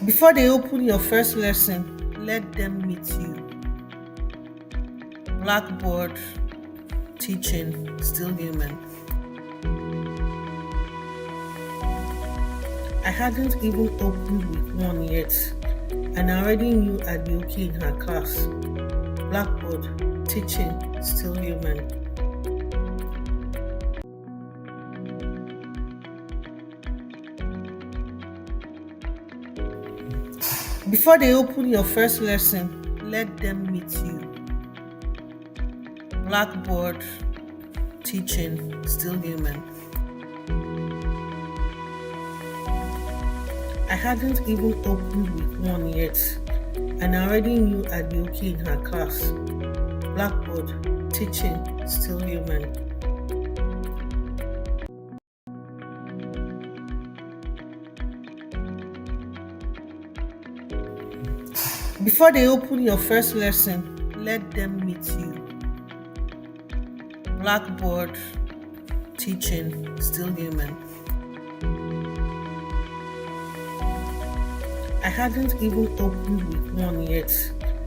Before they open your first lesson, let them meet you. Blackboard, teaching, still human. I hadn't even opened with one yet, and I already knew I'd be okay in her class. Blackboard, teaching, still human. Before they open your first lesson, let them meet you. Blackboard, teaching, still human. I hadn't even opened with one yet, and I already knew I'd be okay in her class. Blackboard, teaching, still human. Before they open your first lesson, let them meet you. Blackboard, teaching, still human. I hadn't even opened with one yet,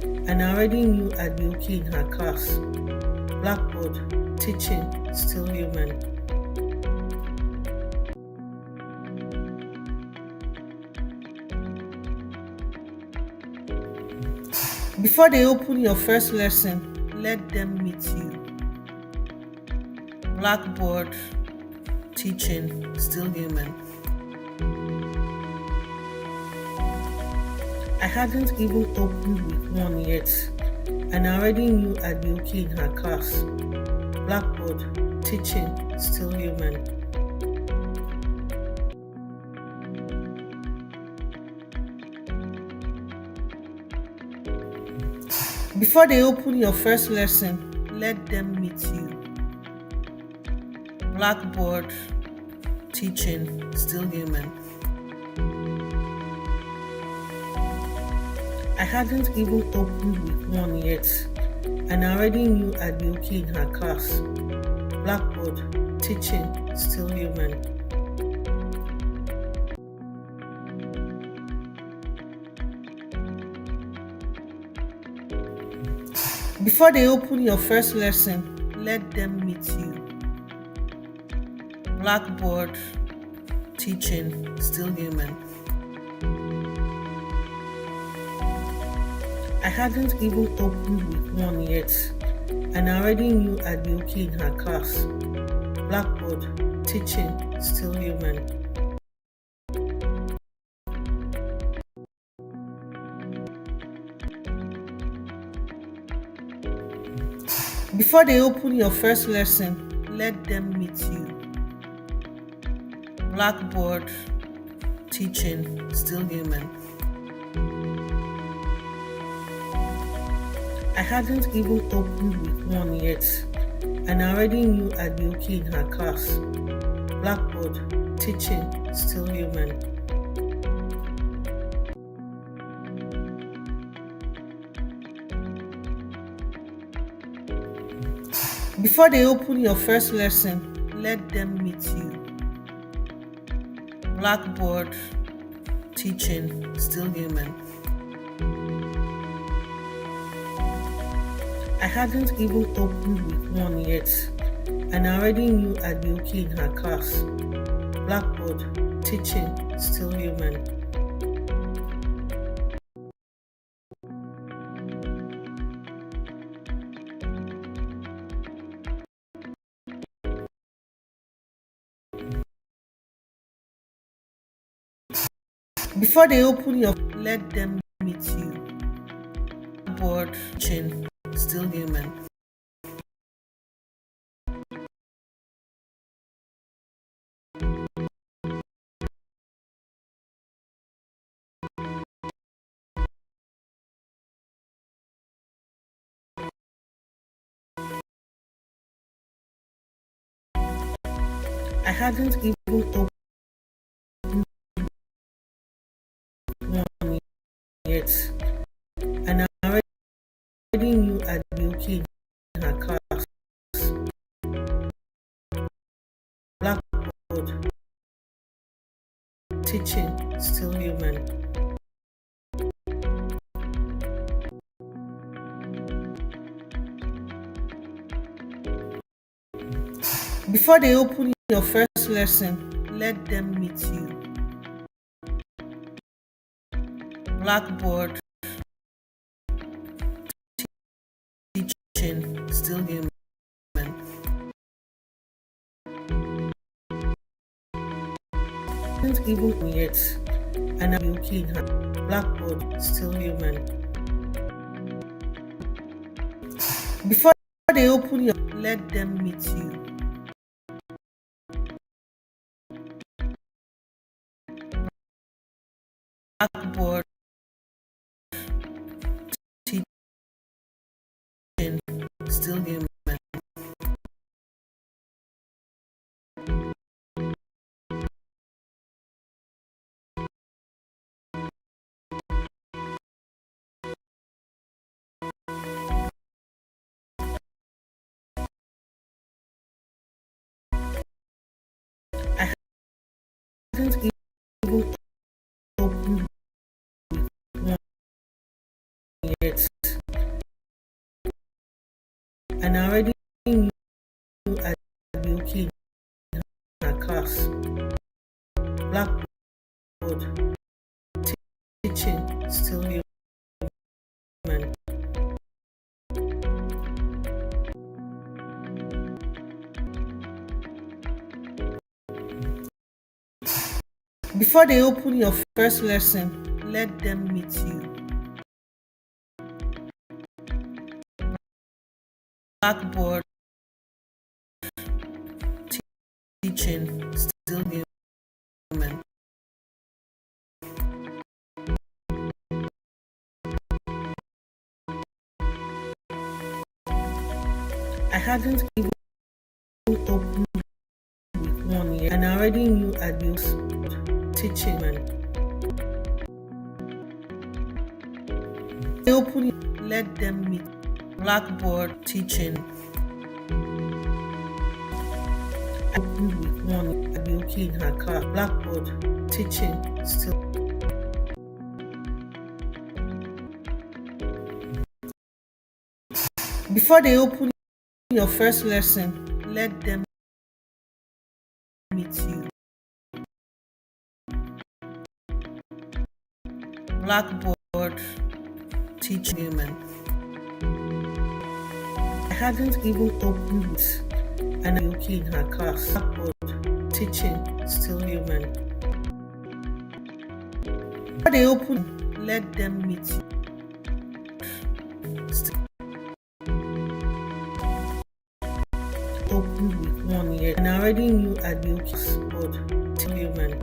and I already knew I'd be okay in her class. Blackboard, teaching, still human. Before they open your first lesson, let them meet you. Blackboard, teaching, still human. I hadn't even opened with one yet, and I already knew I'd be okay in her class. Blackboard, teaching, still human. Before they open your first lesson, let them meet you. Blackboard, teaching, still human. I hadn't even opened with one yet, and I already knew I'd be okay in her class. Blackboard, teaching, still human. Before they open your first lesson, let them meet you. Blackboard, teaching, still human. I hadn't even opened with one yet, and I already knew I'd be okay in her class. Blackboard, teaching, still human. Before they open your first lesson, let them meet you. Blackboard, teaching, still human. I hadn't even opened with one yet, and I already knew I'd be okay in her class. Blackboard, teaching, still human. Before they open your first lesson, let them meet you. Blackboard, teaching, still human. I hadn't even opened with one yet, and I already knew I'd be okay in her class. Blackboard, teaching, still human. Before they open your, let them meet you. Blackboard, teaching, still human. I hadn't even opened one yet, and I already knew I'd be okay in her class. Blackboard, teaching, still human. Before they open your first lesson, let them meet you. Blackboard, teaching, still human. Isn't even yet, and I'm okay in her. Blackboard, still human. Before they open your, let them meet you. Blackboard, teaching, still human. I hadn't even opened one yet, and I already knew I'd be okay in her class. Blackboard, teaching, still human. Before they open your first lesson, let them meet you. Blackboard, teaching, still human. I hadn't even opened one yet, and I already knew I'd be teaching. They open, let them meet. Blackboard, teaching. I opened with one, I'd be okay in her class. Blackboard, teaching, still. Before they open your first lesson, let them meet you. Blackboard, teaching human. I hadn't even opened it, and I'm okay in her class. Blackboard, teaching, still human. Before they open, let them meet you. Opened with one yet, and I already knew I'd be okay. Blackboard, still human.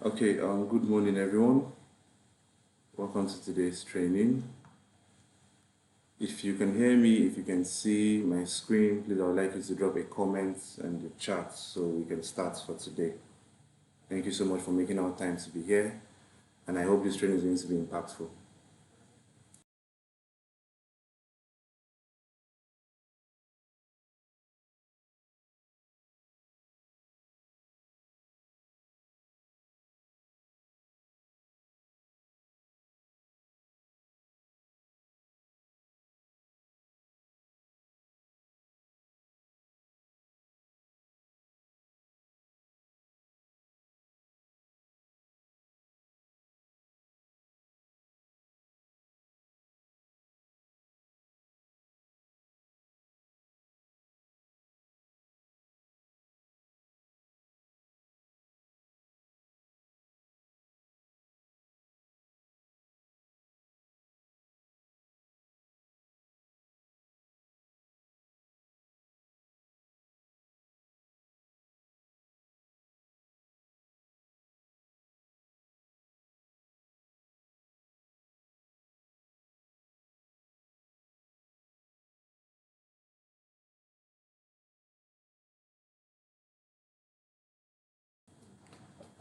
Okay, good morning everyone. Welcome to today's training. If you can hear me, if you can see my screen, please I would like you to drop a comment in the chat so we can start for today. Thank you so much for making our time to be here, and I hope this training is going to be impactful.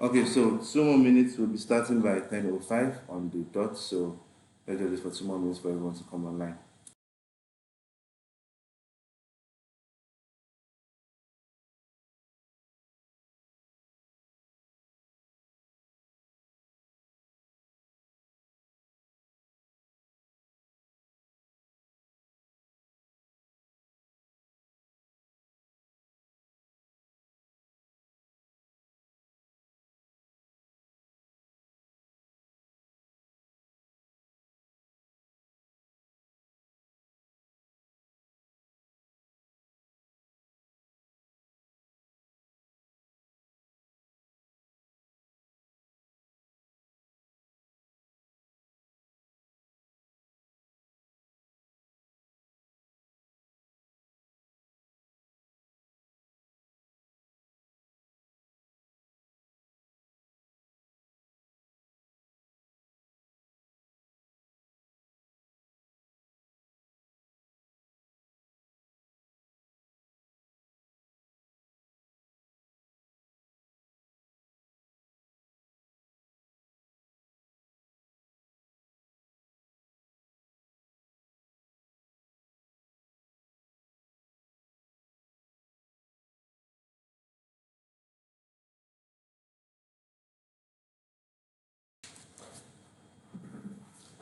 Okay, so 2 more minutes. We'll be starting by 10:05 on the dot. So let's do this for 2 more minutes for everyone to come online.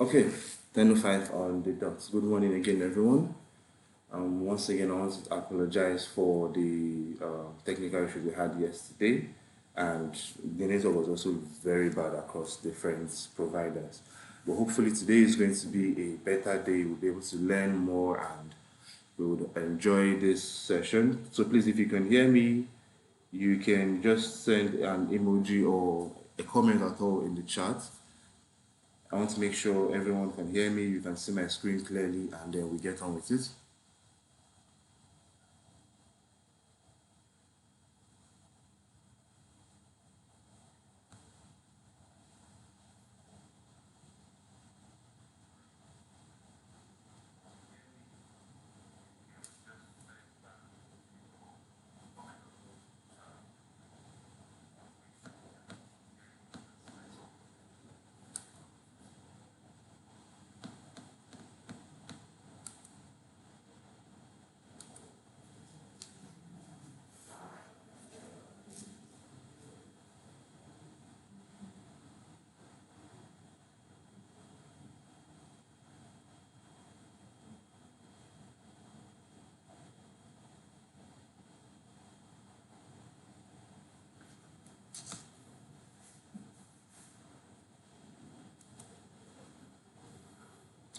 Okay, 10:05 on the dot. Good morning again, everyone. Once again, I want to apologize for the technical issue we had yesterday, and the network was also very bad across different providers. But hopefully, today is going to be a better day. We'll be able to learn more and we would enjoy this session. So, please, if you can hear me, you can just send an emoji or a comment at all in the chat. I want to make sure everyone can hear me, you can see my screen clearly, and then we get on with it.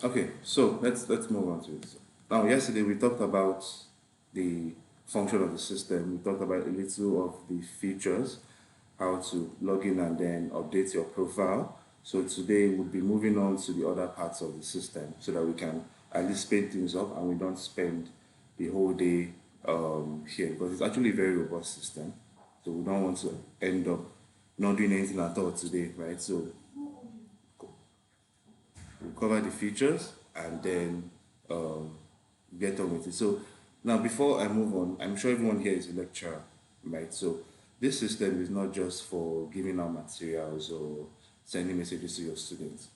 Okay, so let's move on to it. Now, yesterday we talked about the function of the system. We talked about a little of the features, how to log in and then update your profile. So today we'll be moving on to the other parts of the system so that we can at least speed things up and we don't spend the whole day here because it's actually a very robust system. So we don't want to end up not doing anything at all today, right? So we'll cover the features and then get on with it. So now before I move on, I'm sure everyone here is a lecturer, right? So this system is not just for giving out materials or sending messages to your students.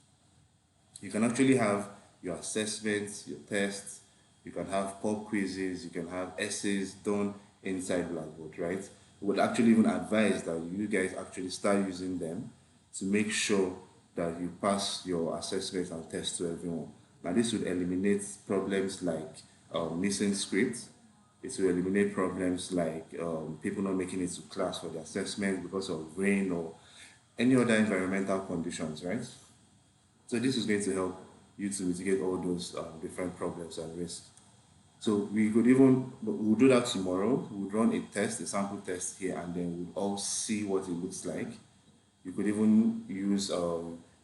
You can actually have your assessments, your tests, you can have pop quizzes, you can have essays done inside Blackboard, right? We would actually even advise that you guys actually start using them to make sure that you pass your assessments and tests to everyone. Now, this would eliminate problems like missing scripts. It will eliminate problems like people not making it to class for the assessment because of rain or any other environmental conditions, right? So this is going to help you to mitigate all those different problems and risks. So we could even, we'll do that tomorrow. We'll run a test, a sample test here, and then we'll all see what it looks like. You could even use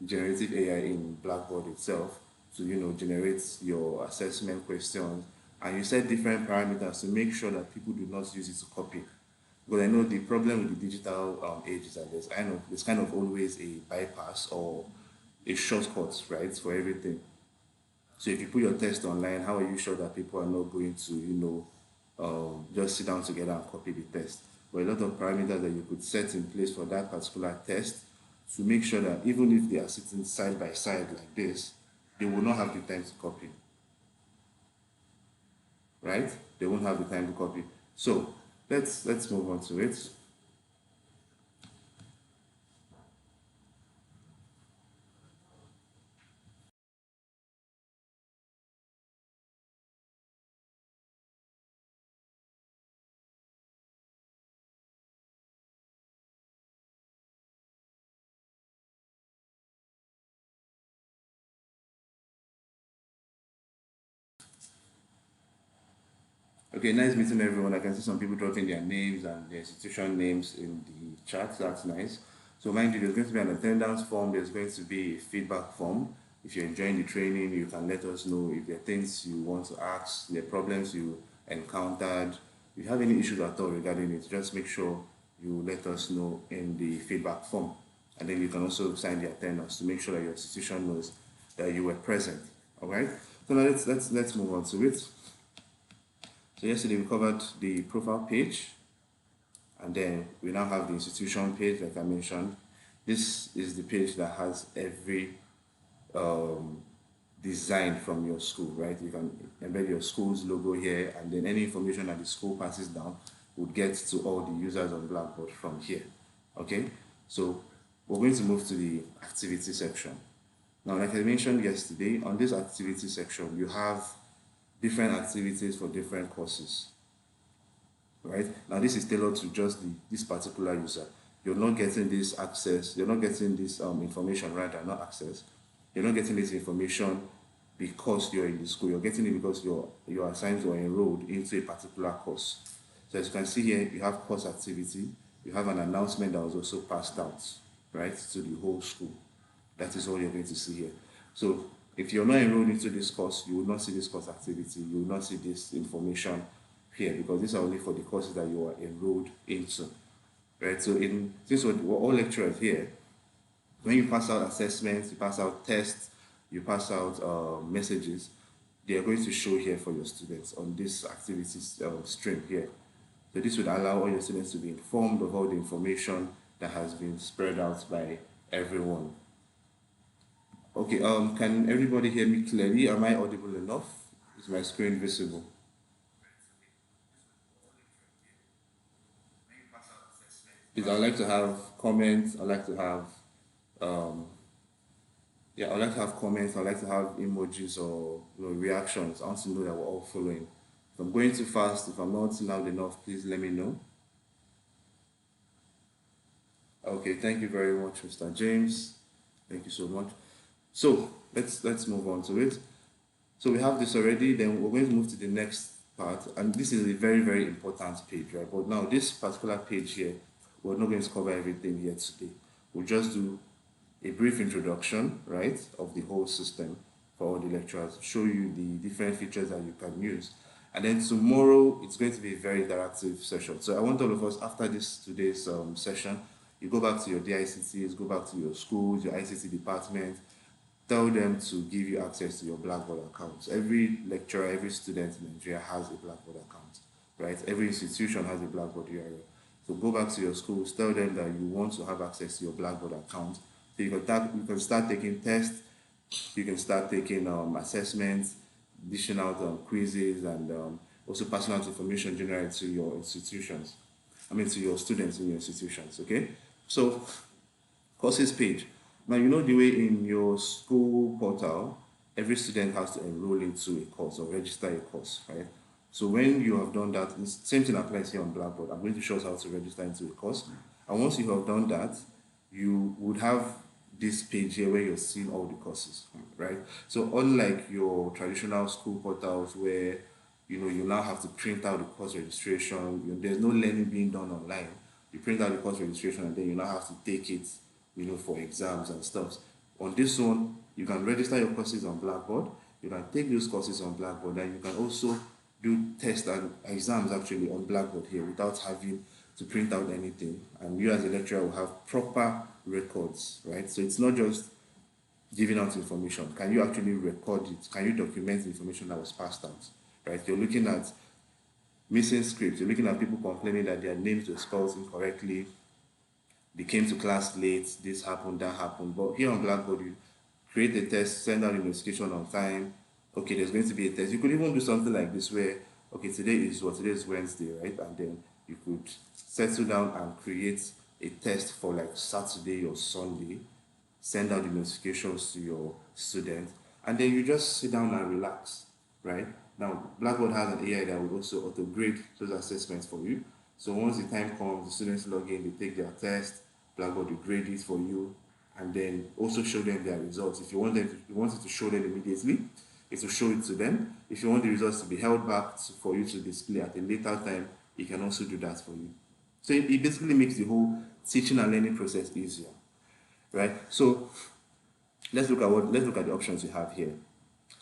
generative AI in Blackboard itself to, generate your assessment questions. And you set different parameters to make sure that people do not use it to copy. Because I know the problem with the digital age is that there's kind of always a bypass or a shortcut, right, for everything. So if you put your test online, how are you sure that people are not going to, just sit down together and copy the test? But a lot of parameters that you could set in place for that particular test to make sure that even if they are sitting side by side like this, they will not have the time to copy, right? They won't have the time to copy. So let's move on to it. Okay, nice meeting everyone. I can see some people dropping their names and their institution names in the chat. That's nice. So mind you, there's going to be an attendance form. There's going to be a feedback form. If you're enjoying the training, you can let us know if there are things you want to ask, the problems you encountered. If you have any issues at all regarding it, just make sure you let us know in the feedback form. And then you can also sign the attendance to make sure that your institution knows that you were present. All right. So now let's move on to it. So yesterday we covered the profile page, and then we now have the institution page, like I mentioned. This is the page that has every design from your school, right? You can embed your school's logo here, and then any information that the school passes down would get to all the users on Blackboard from here. Okay, so we're going to move to the activity section. Now, like I mentioned yesterday, on this activity section, you have different activities for different courses, right? Now this is tailored to just this particular user. You're not getting this access, you're not getting this information, rather, not access. You're not getting this information because you're in the school. You're getting it because you're assigned or enrolled into a particular course. So as you can see here, you have course activity, you have an announcement that was also passed out, right, to the whole school. That is all you're going to see here. So if you're not enrolled into this course, you will not see this course activity, you will not see this information here, because these are only for the courses that you are enrolled into, right? So since we're all lecturers here, when you pass out assessments, you pass out tests, you pass out messages, they are going to show here for your students on this activities stream here. So this would allow all your students to be informed of all the information that has been spread out by everyone. Okay, can everybody hear me clearly? Am I audible enough? Is my screen visible? Please, I'd like to have comments. I'd like to have, yeah, I'd like to have comments. I'd like to have emojis or reactions. I want to know that we're all following. If I'm going too fast, if I'm not loud enough, please let me know. Okay, thank you very much, Mr. James. Thank you so much. So let's move on to it. So we have this already, then we're going to move to the next part, and this is a very, very important page, right? But now this particular page here, we're not going to cover everything here today. We'll just do a brief introduction, right, of the whole system for all the lecturers, show you the different features that you can use. And then tomorrow, it's going to be a very interactive session. So I want all of us, after today's session, You go back to your DICTs, go back to your schools, your ICT department, tell them to give you access to your Blackboard account. Every lecturer, every student in Nigeria has a Blackboard account, right? Every institution has a Blackboard URL. So go back to your schools, tell them that you want to have access to your Blackboard account. So you can start taking tests, you can start taking assessments, dishing out quizzes, and also passing out information generally to your institutions. To your students in your institutions, okay? So, courses page. Now, you know the way in your school portal, every student has to enroll into a course or register a course, right? So when you have done that, the same thing applies here on Blackboard. I'm going to show us how to register into a course. And once you have done that, you would have this page here where you're seeing all the courses, right? So unlike your traditional school portals where you now have to print out the course registration, there's no learning being done online. You print out the course registration and then you now have to take it, for exams and stuff. On this one, you can register your courses on Blackboard, you can take those courses on Blackboard, and you can also do tests and exams actually on Blackboard here without having to print out anything. And you as a lecturer will have proper records, right? So it's not just giving out information. Can you actually record it? Can you document the information that was passed out, right? You're looking at missing scripts. You're looking at people complaining that their names were spelled incorrectly. They came to class late. This happened, that happened. But here on Blackboard, you create a test, send out a notification on time. Okay, there's going to be a test. You could even do something like this where, okay, today is Wednesday, right? And then you could settle down and create a test for like Saturday or Sunday, send out the notifications to your students, and then you just sit down and relax, right? Now, Blackboard has an AI that will also auto-grade those assessments for you. So once the time comes, the students log in, they take their test, Blackboard will grade it for you, and then also show them their results. If you want it to show them immediately, it will show it to them. If you want the results to be held back for you to display at a later time, it can also do that for you. So it basically makes the whole teaching and learning process easier, right? So let's look at the options we have here.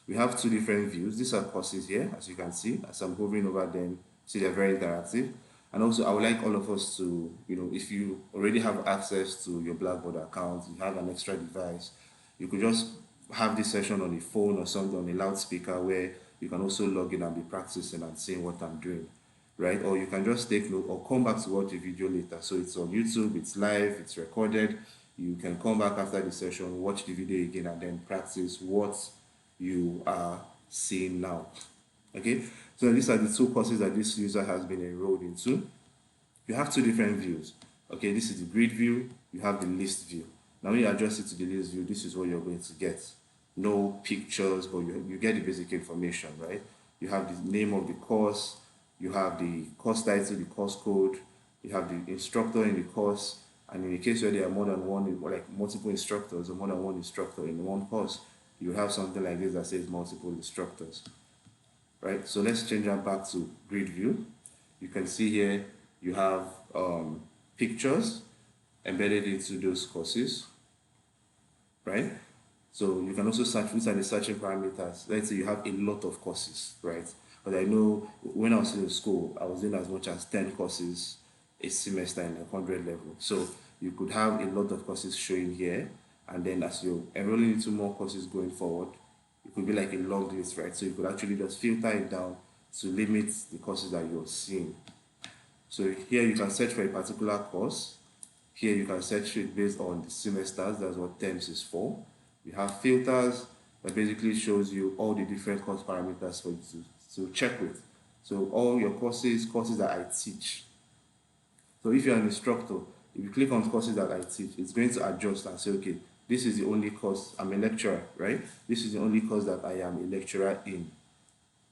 We have two different views. These are courses here, as you can see. As I'm hovering over them, see they're very interactive. And also, I would like all of us to, if you already have access to your Blackboard account, you have an extra device, you could just have this session on a phone or something on a loudspeaker where you can also log in and be practicing and seeing what I'm doing, right? Or you can just take note or come back to watch the video later. So it's on YouTube, it's live, it's recorded. You can come back after the session, watch the video again, and then practice what you are seeing now. Okay, so these are the two courses that this user has been enrolled into. You have two different views. Okay, this is the grid view, you have the list view. Now when you adjust it to the list view, this is what you're going to get. No pictures, but you get the basic information, right? You have the name of the course, you have the course title, the course code, you have the instructor in the course, and in the case where there are more than one, like multiple instructors or more than one instructor in one course, you have something like this that says multiple instructors, right? So let's change that back to grid view. You can see here you have pictures embedded into those courses, right? So you can also search. These are the searching parameters. Let's say you have a lot of courses, right? But I know when I was in school, I was doing as much as 10 courses a semester in 100 level. So you could have a lot of courses showing here, and then as you're enrolling into more courses going forward, it could be like a long list, right? So you could actually just filter it down to limit the courses that you're seeing. So here you can search for a particular course. Here you can search it based on the semesters. That's what terms is for. You have filters that basically shows you all the different course parameters for you to check with. So all your courses that I teach. So if you're an instructor, if you click on courses that I teach, it's going to adjust and say, okay, this is the only course, I'm a lecturer, right? This is the only course that I am a lecturer in.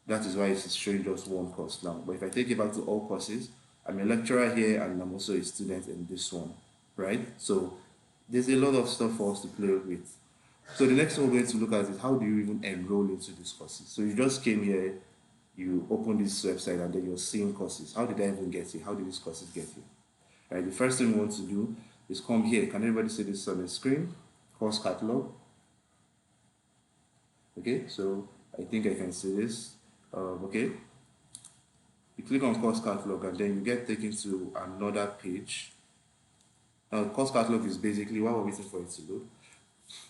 That is why it's showing just one course now. But if I take it back to all courses, I'm a lecturer here and I'm also a student in this one, right? So there's a lot of stuff for us to play with. So the next one we're going to look at is how do you even enroll into these courses? So you just came here, you open this website and then you're seeing courses. How did I even get here? How did these courses get here? Right, the first thing we want to do is come here. Can everybody see this on the screen? Course catalog. Okay, so I think I can see this. Okay, you click on course catalog and then you get taken to another page. Now, course catalog is basically, while we're waiting for it to load,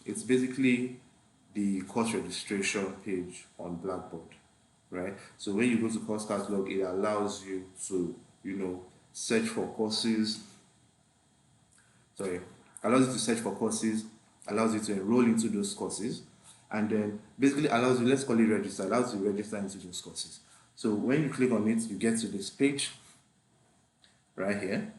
it's basically the course registration page on Blackboard, right? So when you go to course catalog, it allows you to, search for courses. Sorry, allows you to search for courses, allows you to enroll into those courses, and then basically allows you, let's call it register, allows you to register into those courses. So when you click on it, you get to this page right here.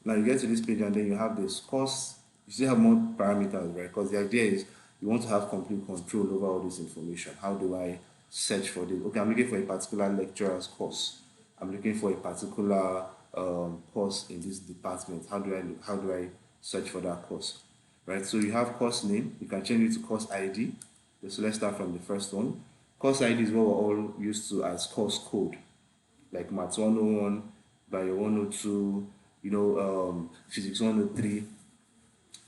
Now you get to this page and then you have this course. You still have more parameters, right? Because the idea is you want to have complete control over all this information. How do I search for this? Okay, I'm looking for a particular lecturer's course. I'm looking for a particular course in this department. How do I search for that course? Right? So you have course name. You can change it to course ID. So let's start from the first one. Course ID is what we're all used to as course code, like Maths 101, Bio 102, Physics 103,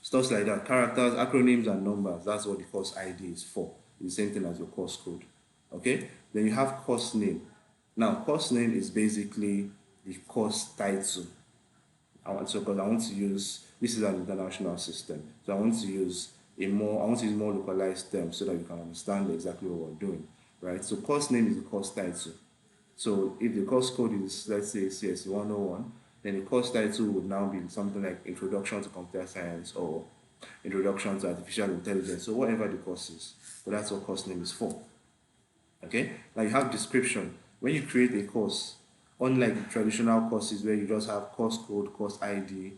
stuff like that. Characters, acronyms, and numbers. That's what the course ID is for. It's the same thing as your course code. Okay? Then you have course name. Now, course name is basically the course title. Because I want to use, this is an international system, so I want to use more localized terms so that you can understand exactly what we're doing, right? So course name is the course title. So if the course code is, let's say, CSE 101, then the course title would now be something like Introduction to Computer Science or Introduction to Artificial Intelligence, or whatever the course is. But that's what course name is for. Okay? Now you have description. When you create a course, unlike traditional courses where you just have course code, course ID,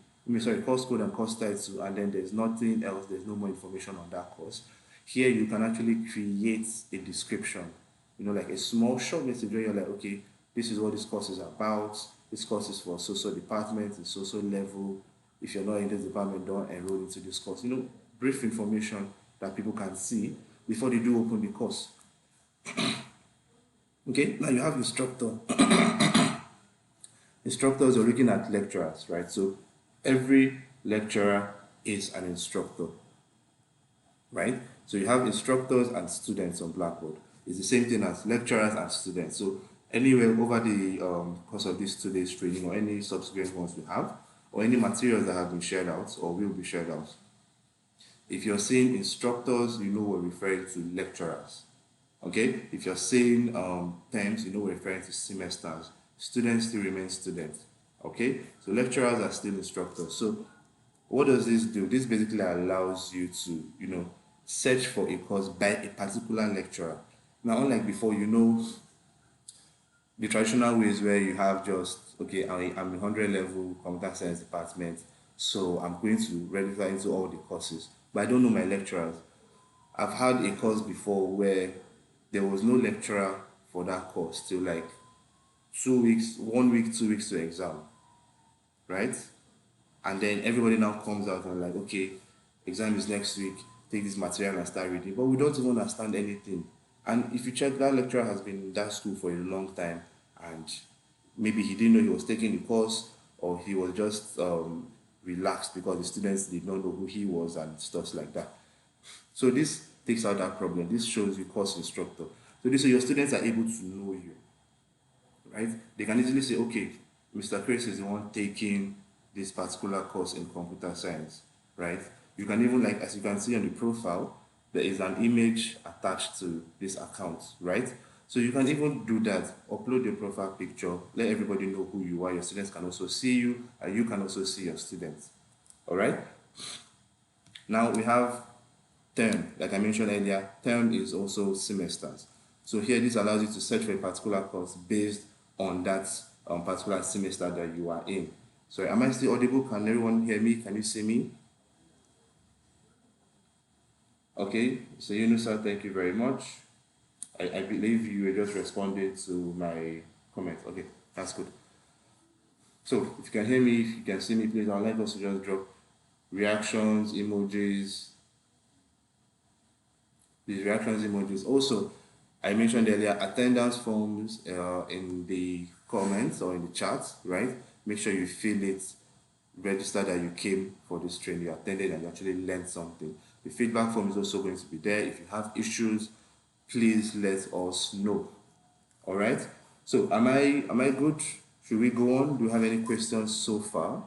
course code and course title, and then there's nothing else, there's no more information on that course. Here you can actually create a description, like a small short message where you're like, okay, this is what this course is about. This course is for so-so department, and so-so level. If you're not in this department, don't enroll into this course. Brief information that people can see before they do open the course. Okay, now you have instructor. Instructors are looking at lecturers, right? So every lecturer is an instructor, right? So you have instructors and students on Blackboard. It's the same thing as lecturers and students. So anywhere over the course of this 2 days training or any subsequent ones we have, or any materials that have been shared out or will be shared out, if you're saying instructors, we're referring to lecturers. Okay? If you're saying terms, we're referring to semesters. Students still remain students. Okay? So lecturers are still instructors. So what does this do? This basically allows you to, search for a course by a particular lecturer. Now, unlike before, the traditional ways where you have just, okay, I'm a 100 level computer science department, so I'm going to register into all the courses, but I don't know my lecturers. I've had a course before where there was no lecturer for that course till like 2 weeks, 1 week, 2 weeks to exam, right? And then everybody now comes out and like, okay, exam is next week, take this material and start reading, but we don't even understand anything. And if you check, that lecturer has been in that school for a long time, and maybe he didn't know he was taking the course, or he was just relaxed because the students did not know who he was and stuff like that. So this takes out that problem. This shows you course instructor. So this way your students are able to know you, right? They can easily say, okay, Mr. Chris is the one taking this particular course in computer science, right? You can even, like, as you can see on the profile, there is an image attached to this account, right? So you can even do that, upload your profile picture, let everybody know who you are. Your students can also see you, and you can also see your students, all right? Now we have term. Like I mentioned earlier, term is also semesters. So here, this allows you to search for a particular course based on that particular semester that you are in. So am I still audible? Can everyone hear me? Can you see me? Okay, so Yunusa, thank you very much. I believe you were just responding to my comment. Okay, that's good. So if you can hear me, if you can see me, please, I'd like us to just drop reactions, emojis. These reactions, emojis. Also, I mentioned earlier, attendance forms in the comments or in the chat, right? Make sure you fill it, register that you came for this training, you attended, and you actually learned something. The feedback form is also going to be there. If you have issues, please let us know. All right. So am I good? Should we go on? Do you have any questions so far?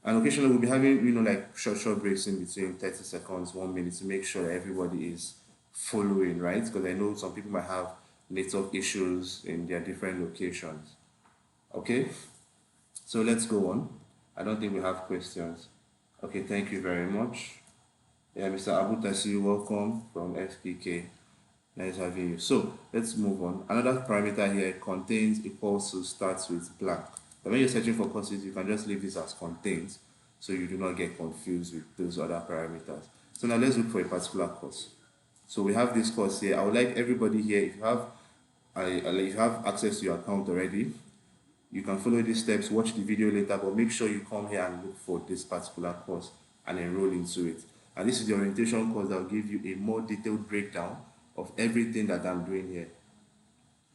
And occasionally we'll be having, like short breaks in between, 30 seconds, 1 minute, to make sure that everybody is following, right? Because I know some people might have network issues in their different locations. Okay, so let's go on. I don't think we have questions. Okay, thank you very much. Yeah, Mr. Abutasi, welcome from FPK. Nice having you. So let's move on. Another parameter here, contains equals to, starts with blank. But when you're searching for courses, you can just leave this as contains, so you do not get confused with those other parameters. So now let's look for a particular course. So we have this course here. I would like everybody here, if you have access to your account already, you can follow these steps, watch the video later, but make sure you come here and look for this particular course and enroll into it. And this is the orientation course that will give you a more detailed breakdown of everything that I'm doing here,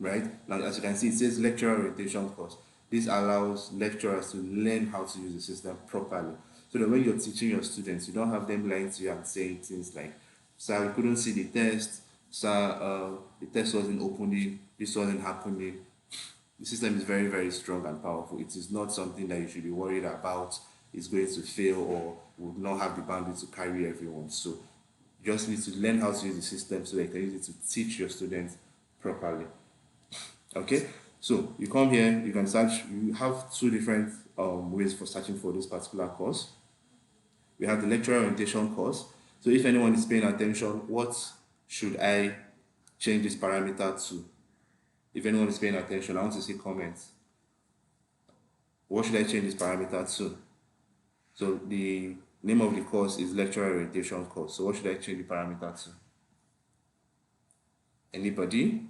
right? Now, as you can see, it says lecturer orientation course. This allows lecturers to learn how to use the system properly, so that when you're teaching your students, you don't have them lying to you and saying things like, sir, we couldn't see the test, sir, the test wasn't opening, this wasn't happening. The system is very, very strong and powerful. It is not something that you should be worried about is going to fail or would not have the bandwidth to carry everyone. So you just need to learn how to use the system so that you can use it to teach your students properly. Okay, so you come here, you can search. You have two different ways for searching for this particular course. We have the lecturer orientation course. So if anyone is paying attention, what should I change this parameter to? If anyone is paying attention, I want to see comments. What should I change this parameter to? So the name of the course is lecturer orientation course. So what should I change the parameter to? Anybody?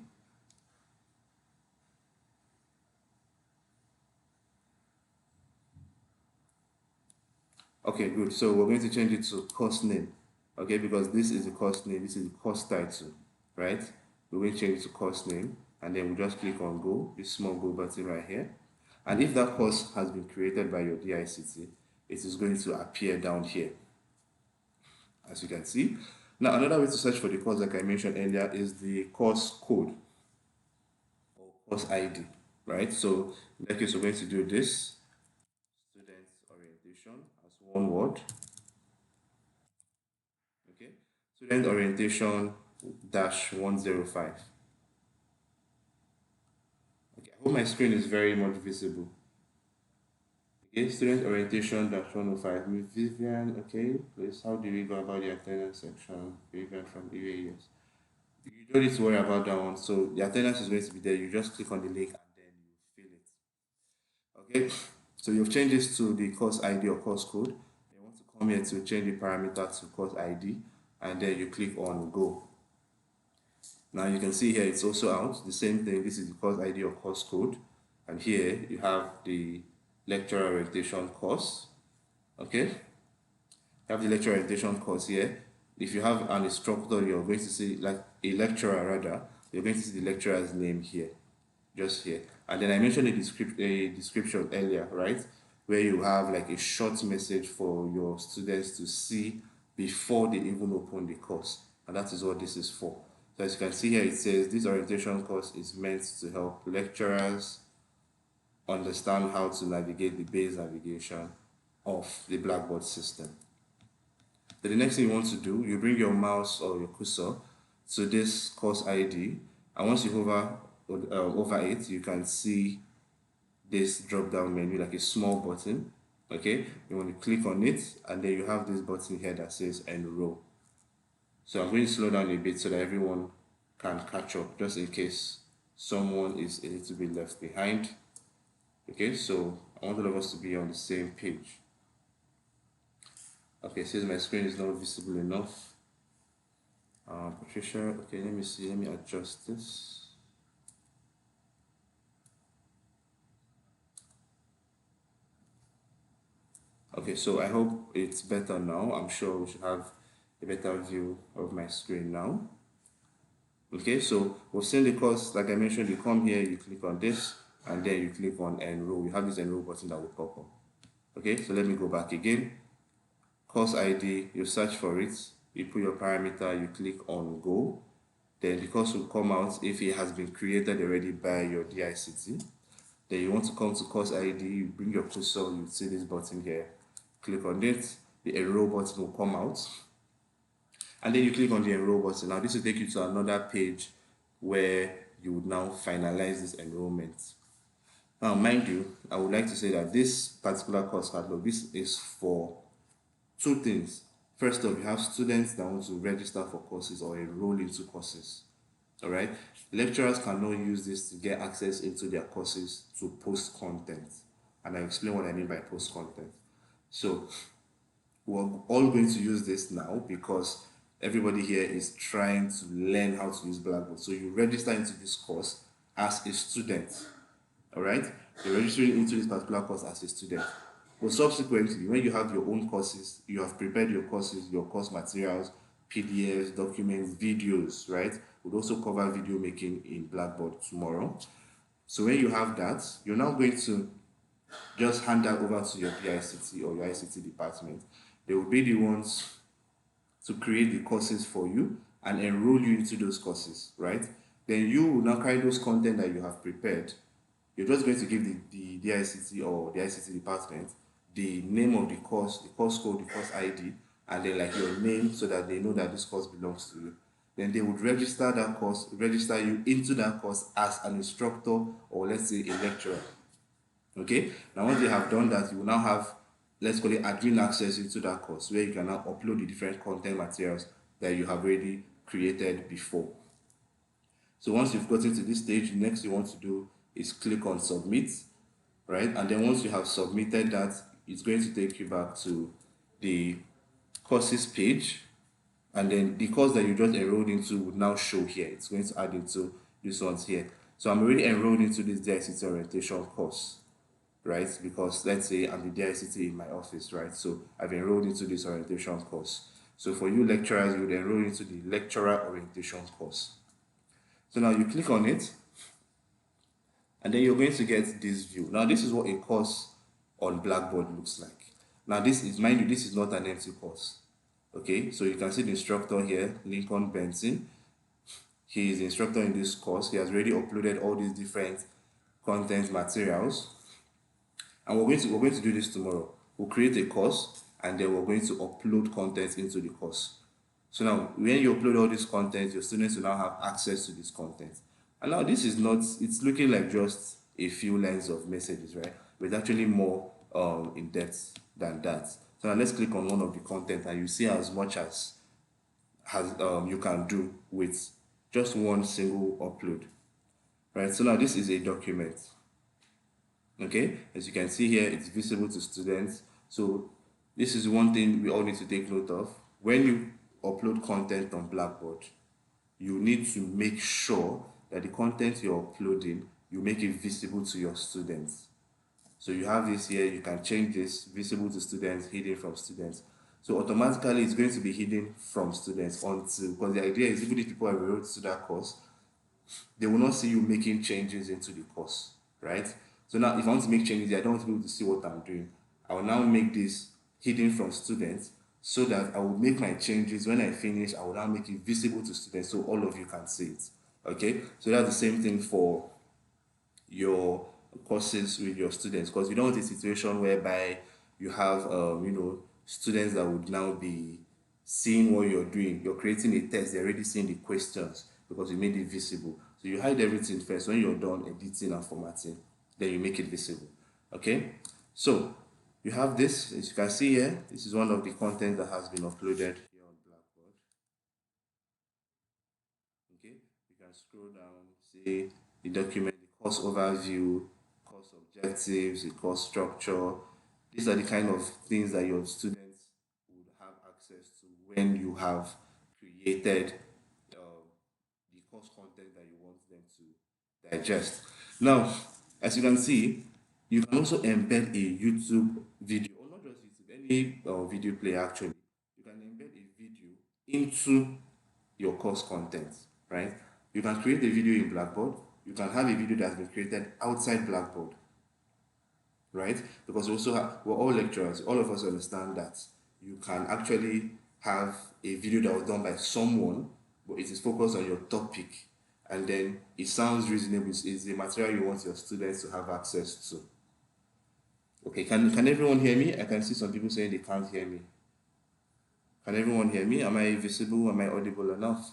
Okay, good. So we're going to change it to course name. Okay, because this is the course name, this is the course title, right? We're going to change it to course name, and then we just click on go, this small go button right here. And if that course has been created by your DICT, it is going to appear down here, as you can see. Now, another way to search for the course, like I mentioned earlier, is the course code or course ID, right? So in that case, we're going to do this, student orientation, as one word. Okay, student orientation -105. Okay, I hope my screen is very much visible. Okay, student orientation -105. With Vivian, okay, please, how do we go about the attendance section? Vivian from UAS. You don't need to worry about that one. So the attendance is going to be there. You just click on the link and then you fill it. Okay, so you've changed this to the course ID or course code. You want to come here to change the parameter to course ID, and then you click on go. Now you can see here it's also out, the same thing. This is the course ID or course code, and here you have the lecturer orientation course. Okay, you have the lecturer orientation course here. If you have an instructor, you're going to see, like a lecturer rather, you're going to see the lecturer's name here, just here. And then I mentioned a description earlier, right, where you have like a short message for your students to see before they even open the course, and that is what this is for. So as you can see here, it says this orientation course is meant to help lecturers understand how to navigate the base navigation of the Blackboard system. So the next thing you want to do, you bring your mouse or your cursor to this course ID, and once you hover over it, you can see this drop down menu, like a small button. Okay, you want to click on it, and then you have this button here that says enroll. So I'm going to slow down a bit so that everyone can catch up, just in case someone is a little bit left behind. Okay, so I want all of us to be on the same page. Okay, it says my screen is not visible enough. Patricia, okay, let me see, let me adjust this. Okay, so I hope it's better now. I'm sure we should have a better view of my screen now. Okay, so we've seen the course, like I mentioned, you come here, you click on this, and then you click on enroll. You have this enroll button that will pop up. Okay, so let me go back again. Course ID, you search for it, you put your parameter, you click on go. Then the course will come out if it has been created already by your DICT. Then you want to come to course ID, you bring your cursor, you see this button here, click on it, the enroll button will come out, and then you click on the enroll button. Now this will take you to another page where you would now finalize this enrollment. Now mind you, I would like to say that this particular course catalog, this is for two things. First off, you have students that want to register for courses or enroll into courses. All right, lecturers cannot use this to get access into their courses to post content, and I'll explain what I mean by post content. So we're all going to use this now because everybody here is trying to learn how to use Blackboard. So you register into this course as a student. All right, you're registering into this particular course as a student. But subsequently, when you have your own courses, you have prepared your courses, your course materials, PDFs, documents, videos, right? We'll also cover video making in Blackboard tomorrow. So when you have that, you're now going to just hand that over to your PICT or your ICT department. They will be the ones to create the courses for you and enroll you into those courses, right? Then you will now carry those content that you have prepared. You're just going to give the ICT or the ICT department the name of the course code, the course ID, and then like your name so that they know that this course belongs to you. Then they would register that course, register you into that course as an instructor or let's say a lecturer. Okay, now once they have done that, you will now have, let's call it admin access into that course where you can now upload the different content materials that you have already created before. So once you've gotten to this stage, the next you want to do is click on submit, right? And then once you have submitted that, it's going to take you back to the courses page, and then the course that you just enrolled into would now show here. It's going to add into this ones here. So I'm already enrolled into this DICT orientation course, right? Because let's say I'm the DICT in my office, right? So I've enrolled into this orientation course. So for you lecturers, you would enroll into the lecturer orientation course. So now you click on it, and then you're going to get this view. Now this is what a course on Blackboard looks like. Now this is, mind you, this is not an empty course. Okay, so you can see the instructor here, Lincoln Benson. He is the instructor in this course. He has already uploaded all these different content materials. And we're going to do this tomorrow. We'll create a course and then we're going to upload content into the course. So now when you upload all this content, your students will now have access to this content. And now this is not, it's looking like just a few lines of messages, right? But it's actually more in depth than that. So now let's click on one of the content and you see as much as you can do with just one single upload, right? So now this is a document. Okay, as you can see here, it's visible to students. So this is one thing we all need to take note of. When you upload content on Blackboard, you need to make sure that the content you're uploading, you make it visible to your students. So you have this here, you can change this, visible to students, hidden from students. So automatically it's going to be hidden from students until, because the idea is even if people are enrolled to that course, they will not see you making changes into the course, right? So now if I want to make changes, I don't want people to see what I'm doing. I will now make this hidden from students so that I will make my changes. When I finish, I will now make it visible to students so all of you can see it. Okay, so that's the same thing for your courses with your students, because you don't want a situation whereby you have students that would now be seeing what you're doing. You're creating a test, they're already seeing the questions because you made it visible. So you hide everything first. When you're done editing and formatting, then you make it visible. Okay, so you have this, as you can see here, this is one of the content that has been uploaded here on Blackboard. Okay, you can scroll down, see the document, the course overview, course objectives, the course structure. These are the kind of things that your students would have access to when you have created the course content that you want them to digest. Now, as you can see, you can also embed a YouTube video, or not just YouTube, any video player actually. You can embed a video into your course content, right? You can create a video in Blackboard. You can have a video that's been created outside Blackboard, right? Because we're all lecturers. All of us understand that you can actually have a video that was done by someone, but it is focused on your topic, and then it sounds reasonable. It's the material you want your students to have access to, Okay, can everyone hear me? I can see some people saying they can't hear me. Can everyone hear me? Am I visible? Am I audible enough?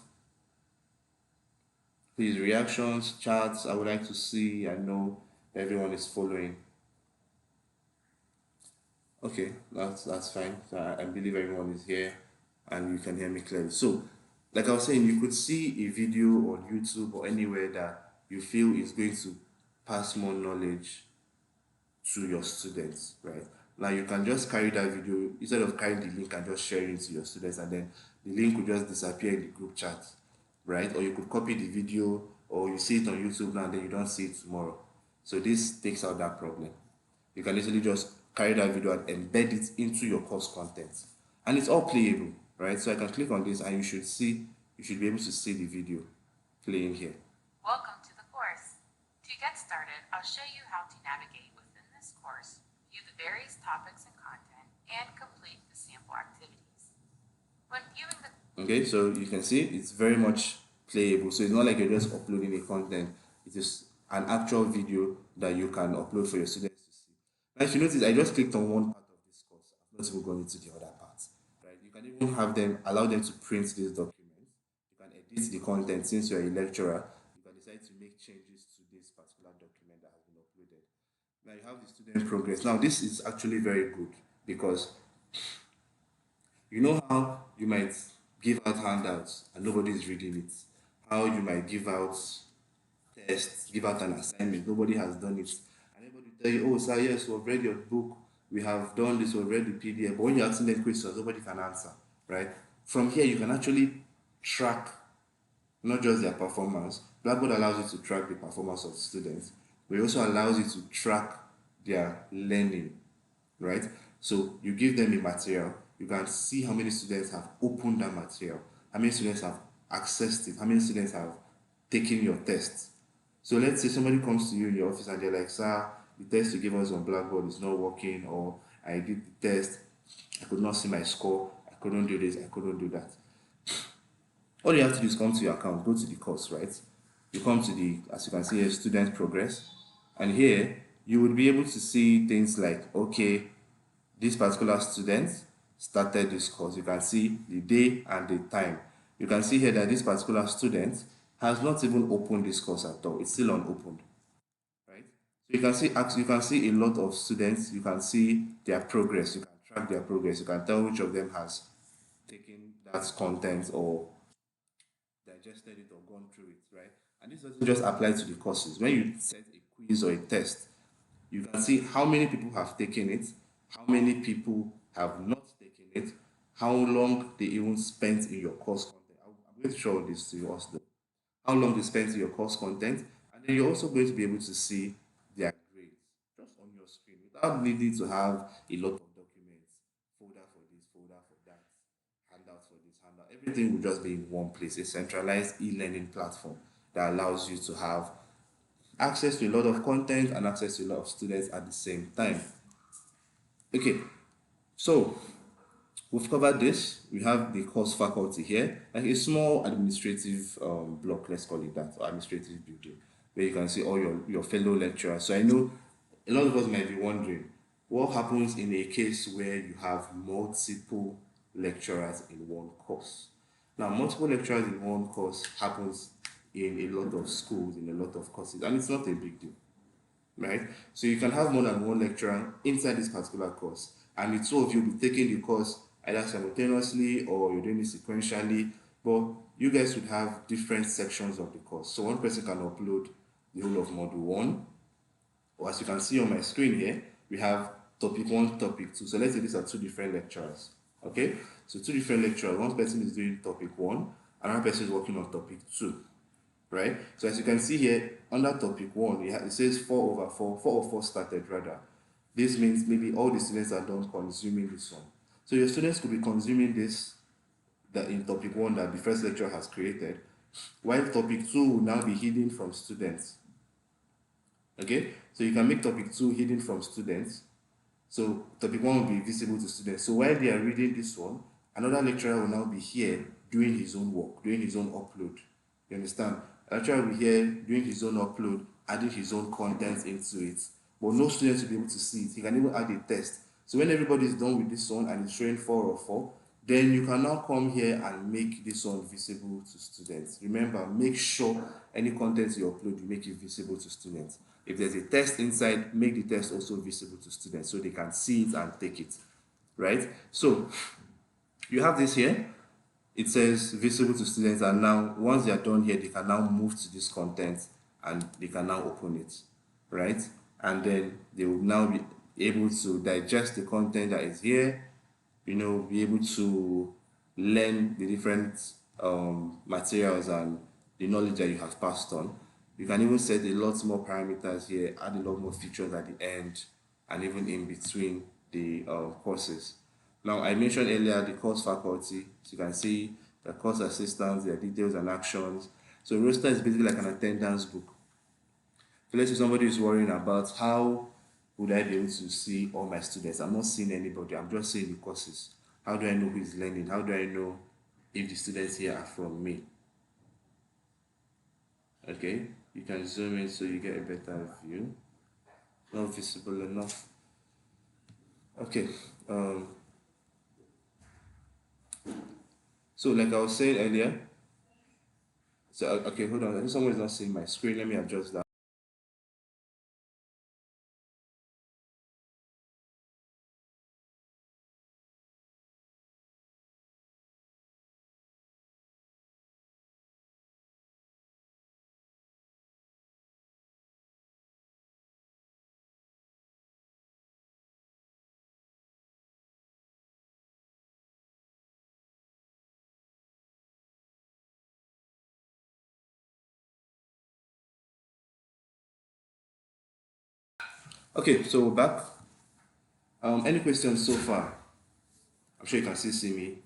Please, reactions, chats, I would like to see and know everyone is following. Okay, that's fine. So I believe everyone is here and you can hear me clearly. So, like I was saying, you could see a video on YouTube or anywhere that you feel is going to pass more knowledge to your students, right? Now you can just carry that video instead of carrying the link and just sharing it to your students, and then the link will just disappear in the group chat, right? Or you could copy the video, or you see it on YouTube now and then you don't see it tomorrow. So this takes out that problem. You can easily just carry that video and embed it into your course content, and it's all playable, right? So I can click on this and you should be able to see the video playing here. Welcome to the course. To get started, I'll show you how to navigate within this course, view the various topics and content, and complete the sample activities. When viewing the Okay, so you can see it's very much playable. So it's not like you're just uploading a content. It is an actual video that you can upload for your students to see. Now, if you notice, I just clicked on one part of this course. I've not even gone into the other parts. Right? You can even allow them to print this document. You can edit the content since you're a lecturer. You can decide to make changes to this particular document that has been uploaded. Now you have the student progress. Now this is actually very good because you know how you might give out handouts and nobody is reading it. How you might give out tests, give out an assignment, nobody has done it. And everybody will tell you, oh, sir, yes, we've read your book, we have done this, we've read the PDF. But when you're asking them questions, nobody can answer, right? From here, you can actually track not just their performance. Blackboard allows you to track the performance of students, but it also allows you to track their learning, right? So you give them a material, you can see how many students have opened that material, how many students have accessed it, how many students have taken your test. So let's say somebody comes to you in your office and they're like, sir, the test you gave us on Blackboard is not working, or I did the test, I could not see my score, I couldn't do this, I couldn't do that. All you have to do is come to your account, go to the course, right? You come to the, as you can see here, student progress. And here, you would be able to see things like, okay, this particular student started this course. You can see the day and the time. You can see here that this particular student has not even opened this course at all. It's still unopened, right? So you can see a lot of students. You can see their progress. You can track their progress. You can tell which of them has taken that content or digested it or gone through it, right? And this doesn't just apply to the courses. When you set a quiz or a test, you can see how many people have taken it, how many people have not taken it, how long they even spent in your course content. I'm going to show this to you also. How long they spent in your course content, and then you're also going to be able to see their grades just on your screen without needing to have a lot of documents, folder for this, folder for that, handout for this, handout. Everything will just be in one place, a centralized e-learning platform that allows you to have access to a lot of content and access to a lot of students at the same time. Okay, so we've covered this. We have the course faculty here, like a small administrative block, let's call it that, or administrative building, where you can see all your fellow lecturers. So I know a lot of us might be wondering what happens in a case where you have multiple lecturers in one course. Now, multiple lecturers in one course happens in a lot of schools, in a lot of courses, and it's not a big deal, right? So you can have more than one lecturer inside this particular course, and the two of you will be taking the course either simultaneously or you're doing it sequentially, but you guys would have different sections of the course. So one person can upload the whole of module 1, or as you can see on my screen here, we have topic 1, topic 2. So let's say these are two different lecturers, okay? So two different lecturers, one person is doing topic 1, another person is working on topic 2. Right? So as you can see here, under topic 1, it says 4/4, 4 started rather. This means maybe all the students are done consuming this one. So your students could be consuming this that in topic 1 that the first lecturer has created, while topic 2 will now be hidden from students. Okay? So you can make topic 2 hidden from students. So topic 1 will be visible to students. So while they are reading this one, another lecturer will now be here doing his own work, doing his own upload. You understand? Lecturer will be here doing his own upload, adding his own content into it. but no student will be able to see it. He can even add a test. So when everybody is done with this one and it's showing 4 or 4, then you can now come here and make this one visible to students. Remember, make sure any content you upload, you make it visible to students. If there's a test inside, make the test also visible to students so they can see it and take it, right? So you have this here. It says visible to students, and now once they are done here, they can now move to this content and they can now open it, right? And then they will now be able to digest the content that is here, be able to learn the different materials and the knowledge that you have passed on. You can even set a lot more parameters here, add a lot more features at the end and even in between the courses. Now, I mentioned earlier the course faculty. So you can see the course assistants, their details and actions. So roster is basically like an attendance book. So let's say somebody is worrying about how would I be able to see all my students. I'm not seeing anybody. I'm just seeing the courses. How do I know who is learning? How do I know if the students here are from me? Okay, you can zoom in so you get a better view. Not visible enough. Okay. So like I was saying earlier, so okay, hold on. I think someone is not seeing my screen. Let me adjust that. Okay, so we're back. Any questions so far? I'm sure you can still see me.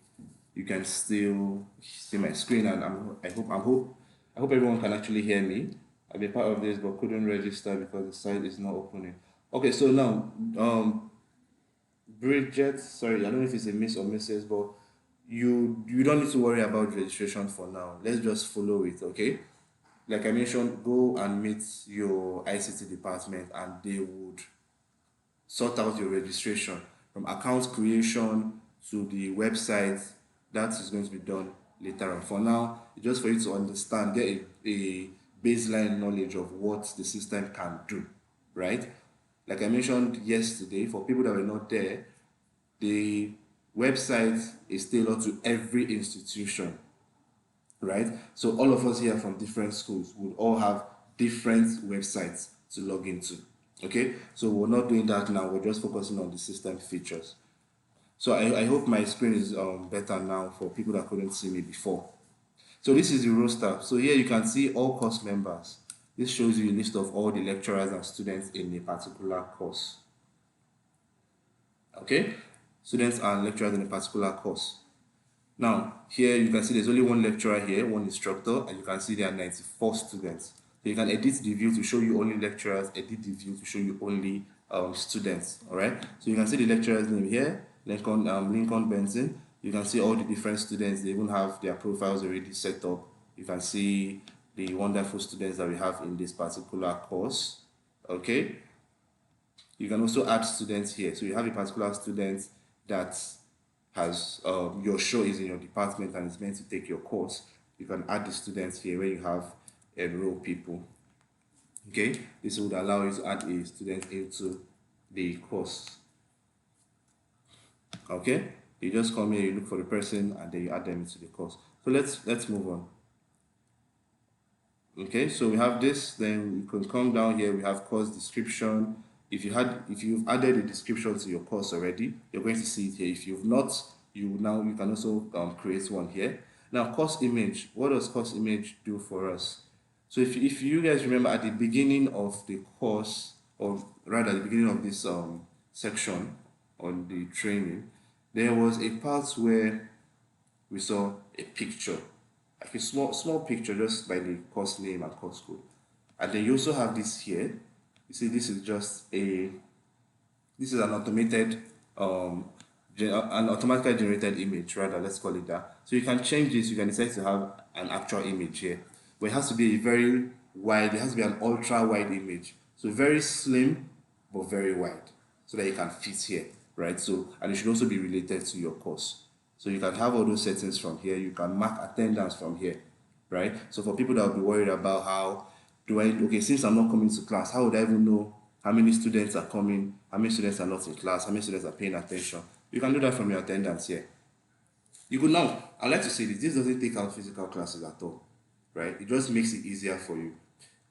You can still see my screen, and I hope everyone can actually hear me. I'll be part of this, but couldn't register because the site is not opening. Okay, so now, Bridget, sorry, I don't know if it's a miss or misses, but you don't need to worry about registration for now. Let's just follow it, okay? Like I mentioned, go and meet your ICT department, and they would sort out your registration from account creation to the website. That is going to be done later on. For now, it's just for you to understand, get a baseline knowledge of what the system can do, right? Like I mentioned yesterday, for people that were not there, the website is tailored to every institution, right? So all of us here from different schools would all have different websites to log into. Okay, so we're not doing that now. We're just focusing on the system features. So I hope my screen is better now for people that couldn't see me before. So this is the roster. So here you can see all course members. This shows you a list of all the lecturers and students in a particular course. Okay, students and lecturers in a particular course. Now, here you can see there's only one lecturer here, one instructor, and you can see there are 94 students. So you can edit the view to show you only lecturers, edit the view to show you only students, all right? So you can see the lecturer's name here, Lincoln Benson. You can see all the different students. They even have their profiles already set up. You can see the wonderful students that we have in this particular course, okay? You can also add students here. So you have a particular student that has your show is in your department and is meant to take your course. You can add the students here where you have enroll people. Okay, this would allow you to add a student into the course. Okay, you just come here, you look for the person, and then you add them into the course. So let's move on. Okay, so we have this. Then you can come down here. We have course description. If you've added a description to your course already, you're going to see it here. If you've not, you can also create one here. Now, course image. What does course image do for us? So if you guys remember at the beginning of the course, or rather at the beginning of this section on the training, there was a part where we saw a picture, like a small picture just by the course name and course code. And then you also have this here. You see, this is an automated an automatically generated image, rather, let's call it that. So you can change this. You can decide to have an actual image here, but it has to be a very wide. It has to be an ultra wide image. So very slim, but very wide, so that it can fit here, right? So, and it should also be related to your course. So you can have all those settings from here. You can mark attendance from here, right? So for people that will be worried about okay, since I'm not coming to class, how would I even know how many students are coming, how many students are not in class, how many students are paying attention? You can do that from your attendance here. You could now, I'd like to say this doesn't take out physical classes at all, right? It just makes it easier for you.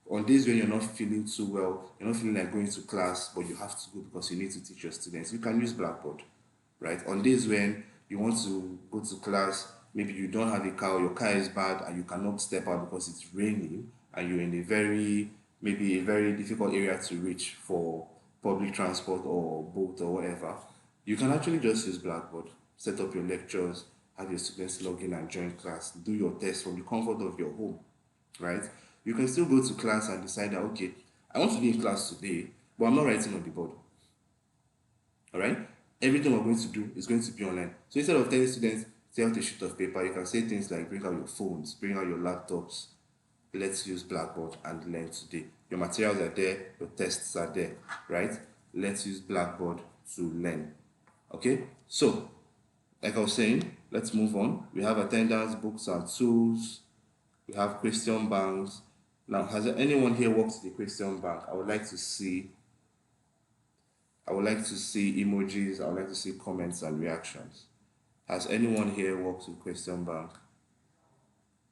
On days when you're not feeling too well, you're not feeling like going to class, but you have to go because you need to teach your students, you can use Blackboard, right? On days when you want to go to class, maybe you don't have a car or your car is bad and you cannot step out because it's raining and you're in maybe a very difficult area to reach for public transport or boat or whatever, you can actually just use Blackboard, set up your lectures, have your students log in and join class, do your tests from the comfort of your home, right? You can still go to class and decide that, okay, I want to be in class today, but I'm not writing on the board. All right? Everything we're going to do is going to be online. So instead of telling students, take out a sheet of paper, you can say things like bring out your phones, bring out your laptops, let's use Blackboard and learn today. Your materials are there, your tests are there, right? Let's use Blackboard to learn. Okay? So, like I was saying, let's move on. We have attendance, books and tools. We have question banks. Now, has anyone here worked with the question bank? I would like to see emojis. I would like to see comments and reactions. Has anyone here worked with question bank?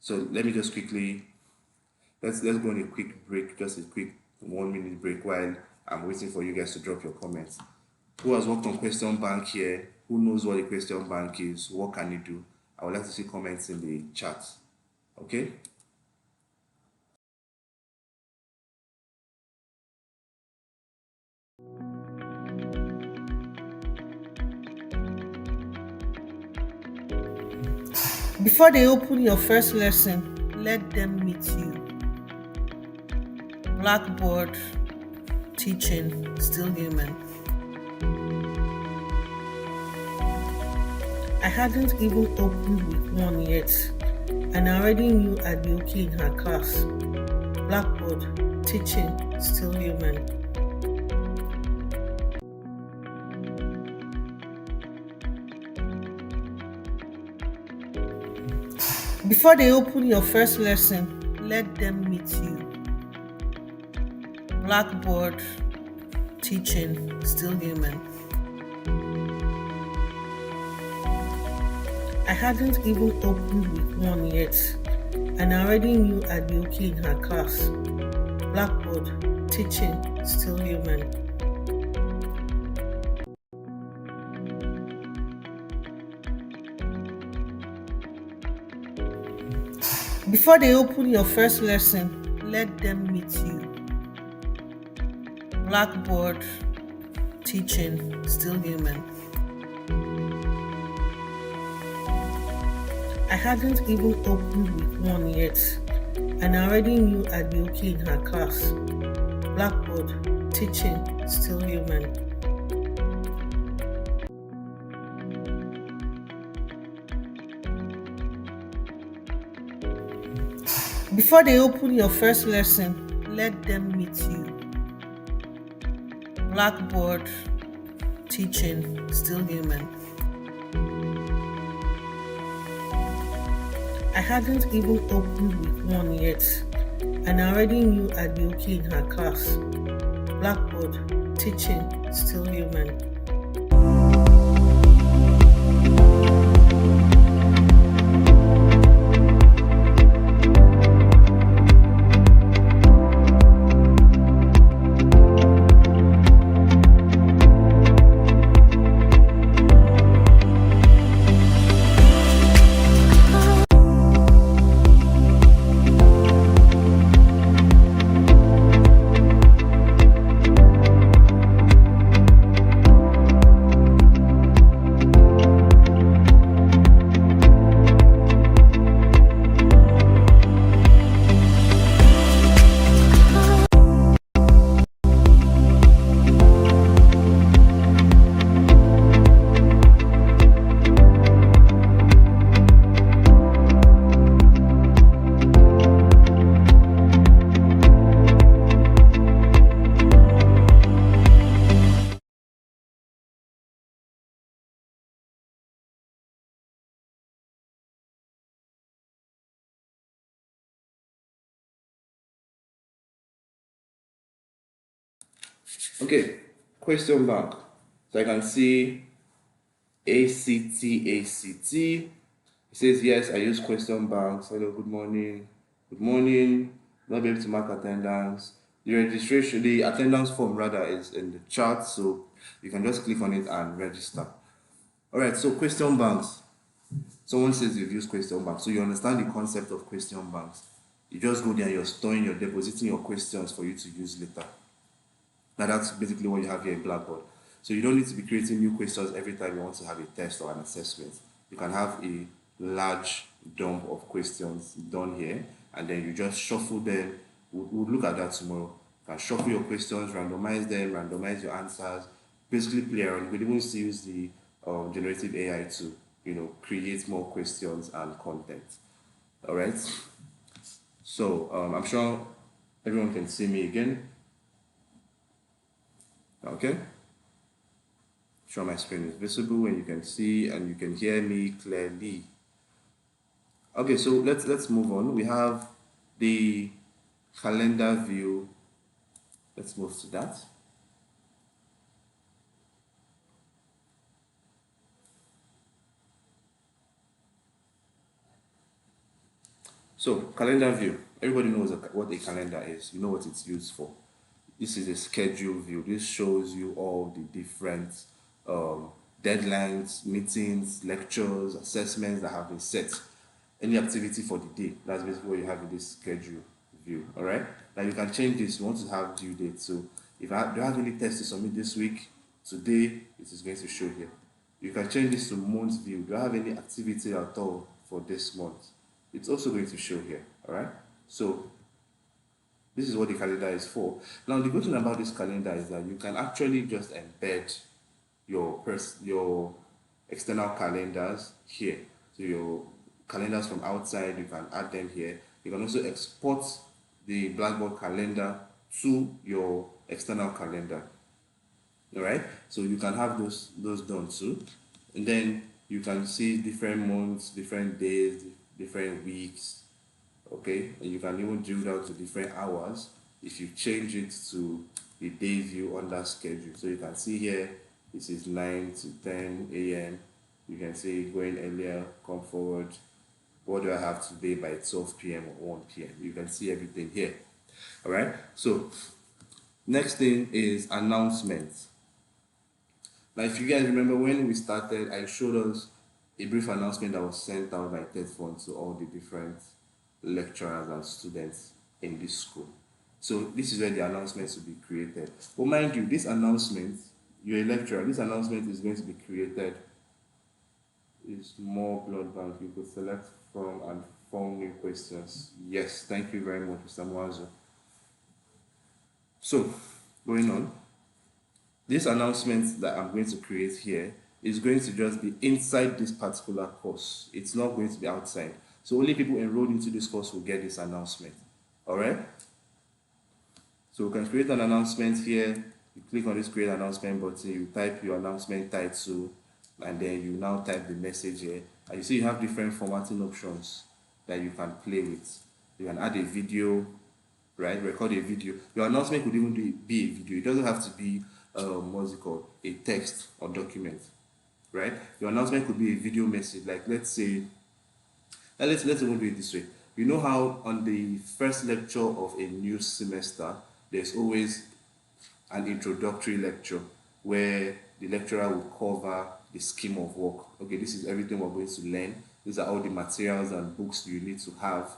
So let me just quickly, let's go on a quick break, just a quick 1 minute break while I'm waiting for you guys to drop your comments. Who has worked on question bank here? Who knows what a question bank is? What can you do? I would like to see comments in the chat. Okay? Before they open your first lesson, let them meet you. Blackboard, teaching, still human. I hadn't even opened week 1 yet, and I already knew I'd be okay in her class. Blackboard, teaching, still human. Before they open your first lesson, let them meet you. Blackboard, teaching, still human. I hadn't even opened week 1 yet, and I already knew I'd be okay in her class. Blackboard, teaching, still human. Before they open your first lesson, let them meet you. Blackboard, teaching, still human. I hadn't even opened week 1 yet, and I already knew I'd be okay in her class. Blackboard, teaching, still human. Before they open your first lesson, let them meet you. Blackboard, teaching, still human. I hadn't even opened week 1 yet, and I already knew I'd be okay in her class. Blackboard, teaching, still human. Okay, question bank. So I can see ACT. It says, yes, I use question banks. Hello, good morning. Good morning. Not be able to mark attendance. The attendance form rather is in the chart, so you can just click on it and register. All right, so question banks. Someone says you've used question banks, so you understand the concept of question banks. You just go there and you're depositing your questions for you to use later. Now that's basically what you have here in Blackboard. So you don't need to be creating new questions every time you want to have a test or an assessment. You can have a large dump of questions done here, and then you just shuffle them. We'll look at that tomorrow. You can shuffle your questions, randomize them, randomize your answers, basically play around. You could even still use the generative AI to, create more questions and content. All right. So I'm sure everyone can see me again. Okay. Sure, my screen is visible and you can see and you can hear me clearly. Okay, so let's move on. We have the calendar view. Let's move to that. So calendar view. Everybody knows what a calendar is. You know what it's used for. This is a schedule view. This shows you all the different deadlines, meetings, lectures, assessments that have been set. Any activity for the day. That's basically what you have in this schedule view. All right. Now you can change this. You want to have due date. So if do I have any tests to submit this week? Today it is going to show here. You can change this to month view. Do I have any activity at all for this month? It's also going to show here. All right. So this is what the calendar is for. Now the good thing about this calendar is that you can actually just embed your external calendars here. So your calendars from outside, you can add them here. You can also export the Blackboard calendar to your external calendar. All right, so you can have those done too, and then you can see different months, different days, different weeks. Okay, and you can even drill down to different hours if you change it to the day view under schedule. So you can see here this is 9 to 10 a.m. You can see going earlier, come forward. What do I have today by 12 p.m. or 1 p.m.? You can see everything here. All right. So next thing is announcements. Now, if you guys remember when we started, I showed us a brief announcement that was sent out by TEDFund to all the different lecturers and students in this school. So this is where the announcements will be created. But mind you, this announcement, you're a lecturer, this announcement is going to be created. Is more blood bank you could select from and form new questions. Yes, thank you very much, Mr. Mwazo. So, going on, this announcement that I'm going to create here is going to just be inside this particular course. It's not going to be outside. So only people enrolled into this course will get this announcement. All right? So we can create an announcement here. You click on this create announcement button, you type your announcement title, and then you now type the message here. And you see you have different formatting options that you can play with. You can add a video, right? Record a video. Your announcement could even be a video. It doesn't have to be what's it called? A text or document, right? Your announcement could be a video message. Like let's say, let's even do it this way. You know how on the first lecture of a new semester, there's always an introductory lecture where the lecturer will cover the scheme of work. Okay, this is everything we're going to learn. These are all the materials and books you need to have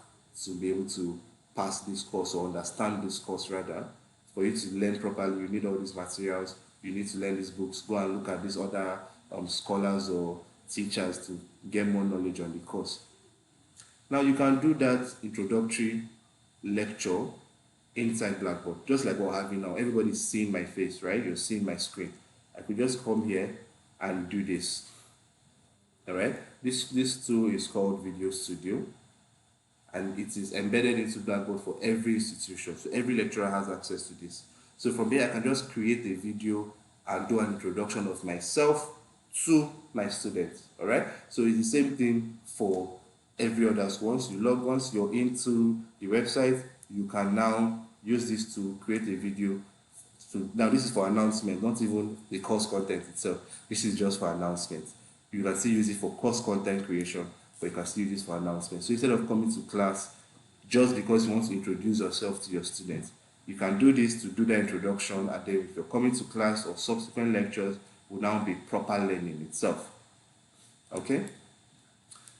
to be able to pass this course or understand this course rather. For you to learn properly, you need all these materials. You need to learn these books. Go and look at these other scholars or teachers to get more knowledge on the course. Now you can do that introductory lecture inside Blackboard, just like what we're having now. Everybody's seeing my face, right? You're seeing my screen. I could just come here and do this. All right. This tool is called Video Studio, and it is embedded into Blackboard for every institution. So every lecturer has access to this. So from here, I can just create a video and do an introduction of myself to my students. All right. So it's the same thing for every other. Once you're into the website, you can now use this to create a video So now this is for announcement, not even the course content itself. This is just for announcement. You can still use it for course content creation, but you can still use it for announcement. So instead of coming to class just because you want to introduce yourself to your students, you can do this to do the introduction, and then if you're coming to class or subsequent lectures, will now be proper learning itself. Okay?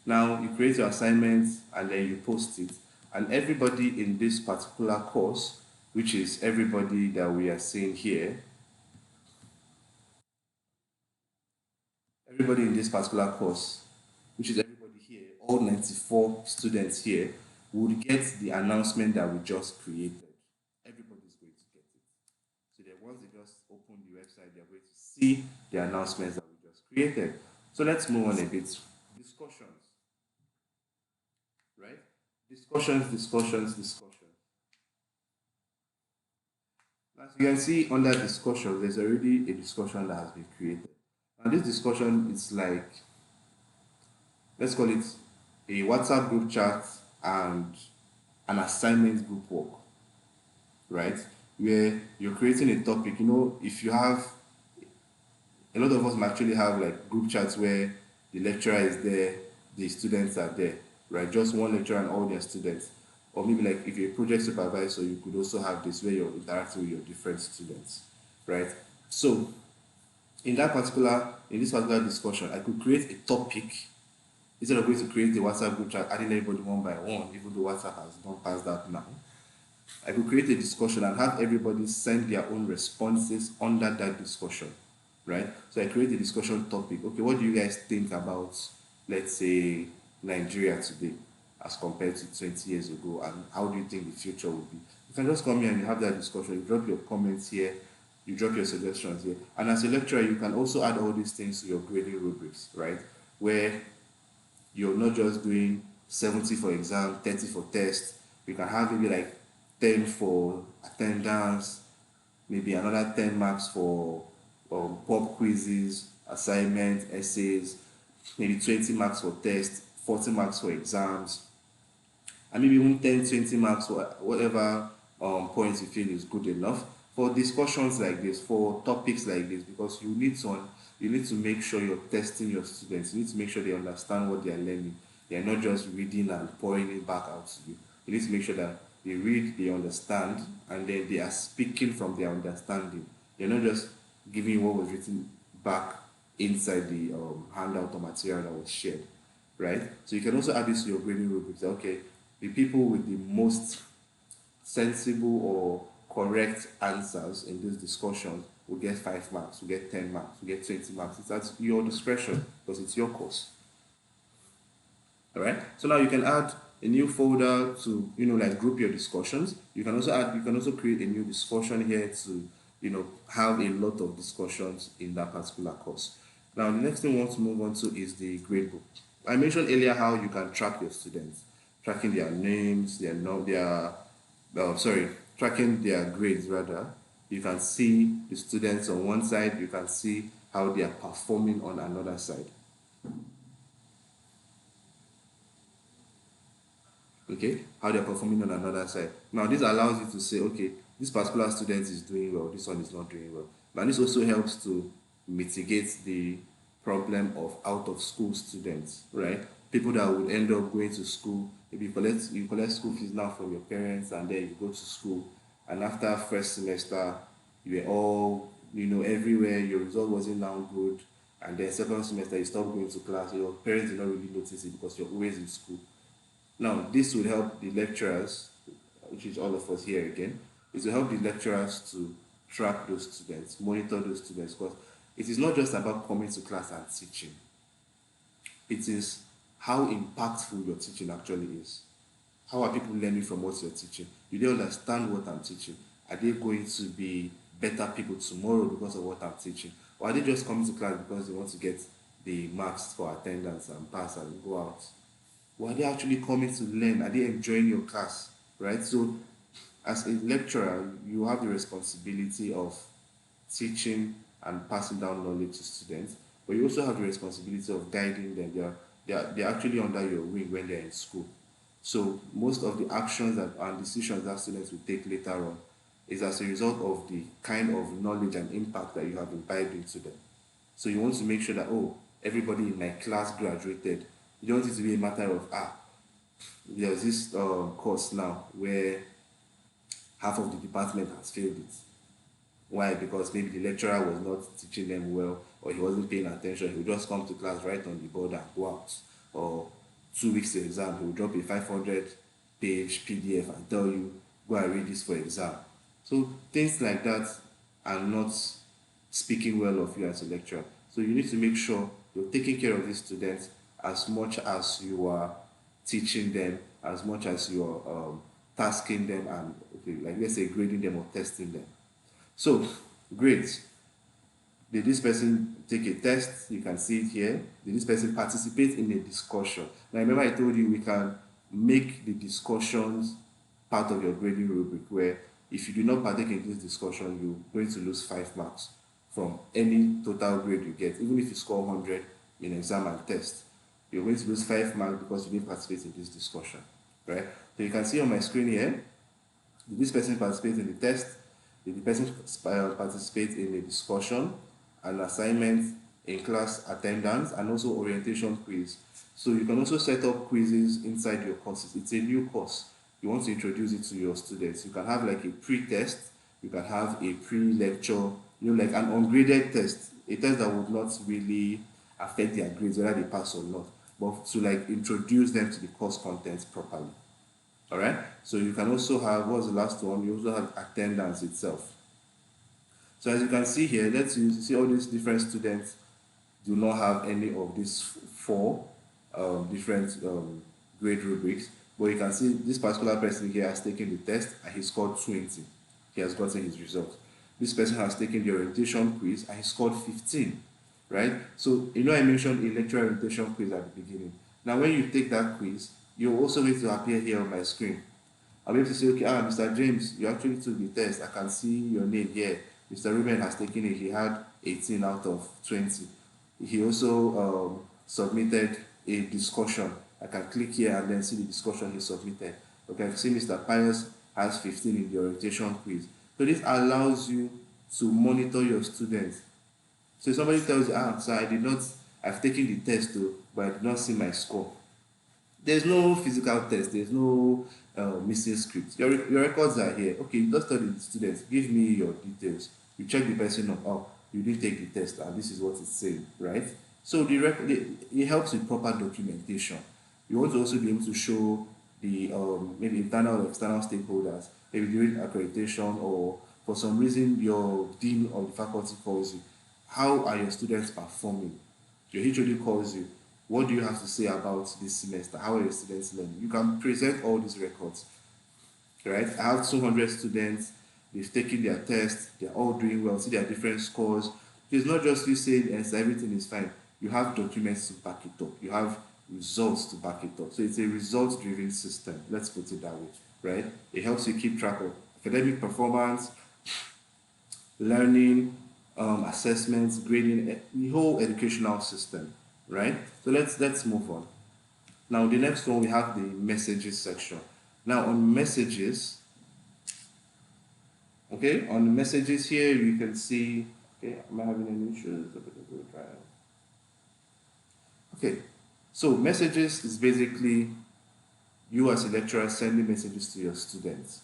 Now you create your assignments and then you post it, and everybody in this particular course, which is everybody that we are seeing here, everybody in this particular course, which is everybody here, all 94 students here, would get the announcement that we just created. Everybody's going to get it. So that once they just open the website, they're going to see the announcements that we just created. So let's move on a bit. Discussions, right? Discussions. As you can see under discussion, there's already a discussion that has been created. And this discussion is like, let's call it a WhatsApp group chat and an assignment group work, right? Where you're creating a topic. You know, if you have, a lot of us might actually have like group chats where the lecturer is there, the students are there, right? Just one lecturer and all their students. Or maybe like if you're a project supervisor, you could also have this where you're interacting with your different students, right? So in this particular discussion, I could create a topic instead of going to create the WhatsApp group chat, adding everybody one by one, even though WhatsApp has gone past that now. I could create a discussion and have everybody send their own responses under that discussion, right? So I create a discussion topic. Okay, what do you guys think about, let's say, Nigeria today as compared to 20 years ago, and how do you think the future will be? You can just come here and you have that discussion. You drop your comments here, you drop your suggestions here. And as a lecturer, you can also add all these things to your grading rubrics, right? Where you're not just doing 70 for exam, 30 for test. You can have maybe like 10 for attendance, maybe another 10 marks for pop quizzes, assignments, essays, maybe 20 marks for tests, 40 marks for exams, and maybe even 10, 20 marks for whatever points you feel is good enough for discussions like this, for topics like this, because you need to make sure you're testing your students. You need to make sure they understand what they are learning. They are not just reading and pouring it back out to you. You need to make sure that they read, they understand, and then they are speaking from their understanding. They're not just giving you what was written back inside the handout or material that was shared, right? So you can also add this to your grading rubric. Okay, the people with the most sensible or correct answers in this discussion will get 5 marks, will get 10 marks, will get 20 marks. It's at your discretion because it's your course. All right. So now you can add a new folder to, like group your discussions. You can also create a new discussion here to, have a lot of discussions in that particular course. Now, the next thing we want to move on to is the gradebook. I mentioned earlier how you can track your students, tracking their names, tracking their grades rather. You can see the students on one side, you can see how they are performing on another side. Okay, how they're performing on another side. Now, this allows you to say, okay, this particular student is doing well, this one is not doing well. And this also helps to mitigate the problem of out-of-school students, right? People that would end up going to school, maybe you collect school fees now from your parents, and then you go to school, and after first semester, you were all, everywhere, your result wasn't now good, and then second semester, you stopped going to class, your parents did not really notice it because you're always in school. Now, this will help the lecturers, which is all of us here again, it will help the lecturers to track those students, monitor those students, because it is not just about coming to class and teaching. It is how impactful your teaching actually is. How are people learning from what you're teaching? Do they understand what I'm teaching? Are they going to be better people tomorrow because of what I'm teaching? Or are they just coming to class because they want to get the marks for attendance and pass and go out? Or are they actually coming to learn? Are they enjoying your class? Right? So as a lecturer, you have the responsibility of teaching and passing down knowledge to students, but you also have the responsibility of guiding them. They're actually under your wing when they're in school. So most of the actions and decisions that students will take later on, is as a result of the kind of knowledge and impact that you have imbibed into them. So you want to make sure that, oh, everybody in my class graduated. You don't want it to be a matter of, there's this course now where half of the department has failed it. Why? Because maybe the lecturer was not teaching them well, or he wasn't paying attention. He would just come to class, write on the board, and go out. Or 2 weeks to exam, he would drop a 500-page PDF and tell you, go and read this for exam. So things like that are not speaking well of you as a lecturer. So you need to make sure you're taking care of these students as much as you are teaching them, as much as you're tasking them and, okay, like let's say grading them or testing them. So, great. Did this person take a test? You can see it here. Did this person participate in a discussion? Now, remember I told you we can make the discussions part of your grading rubric, where if you do not partake in this discussion, you're going to lose 5 marks from any total grade you get. Even if you score 100 in exam and test, you're going to lose 5 marks because you didn't participate in this discussion, right? So you can see on my screen here, did this person participate in the test? Did the person participate in a discussion, an assignment, in class attendance, and also orientation quiz? So you can also set up quizzes inside your courses. It's a new course. You want to introduce it to your students. You can have like a pre-test, you can have a pre-lecture, like an ungraded test, a test that would not really affect their grades, whether they pass or not, but to like introduce them to the course content properly. All right, so you can also have, what's the last one? You also have attendance itself. So as you can see here, see all these different students do not have any of these 4 different grade rubrics, but you can see this particular person here has taken the test and he scored 20. He has gotten his result. This person has taken the orientation quiz and he scored 15, right? So I mentioned a lecture orientation quiz at the beginning. Now when you take that quiz, you're also going to appear here on my screen. I'll be able to say, okay, Mr. James, you actually took the test. I can see your name here. Mr. Ruben has taken it. He had 18 out of 20. He also submitted a discussion. I can click here and then see the discussion he submitted. Okay, I can see Mr. Pius has 15 in the orientation quiz. So this allows you to monitor your students. So if somebody tells you, sir, I've taken the test though, but I did not see my score. There's no physical test, there's no missing script. Your records are here. Okay, you just tell the students, give me your details. You check the person up, you didn't take the test, and this is what it's saying, right? So it helps with proper documentation. You want to also be able to show the maybe internal or external stakeholders, maybe during accreditation or for some reason your dean of the faculty calls you. How are your students performing? Your HOD calls you. What do you have to say about this semester? How are your students learning? You can present all these records, right? I have 200 students. They've taken their test. They're all doing well. See their different scores. It's not just you saying, yes, everything is fine. You have documents to back it up. You have results to back it up. So it's a results-driven system. Let's put it that way, right? It helps you keep track of academic performance, learning, assessments, grading, the whole educational system, right? So let's move on. Now the next one, we have the messages section. Now on messages, okay, on the messages here you can see, okay, am I having any issues? Okay, so messages is basically you as a lecturer sending messages to your students.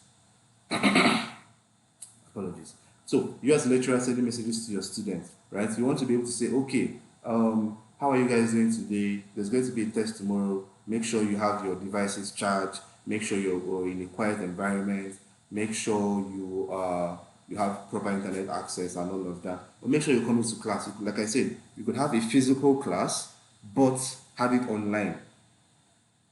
Apologies. So you as a lecturer sending messages to your students, right? You want to be able to say, okay, how are you guys doing today? There's going to be a test tomorrow. Make sure you have your devices charged. Make sure you're in a quiet environment. Make sure you have proper internet access and all of that. But make sure you're coming to class. Like I said, you could have a physical class, but have it online,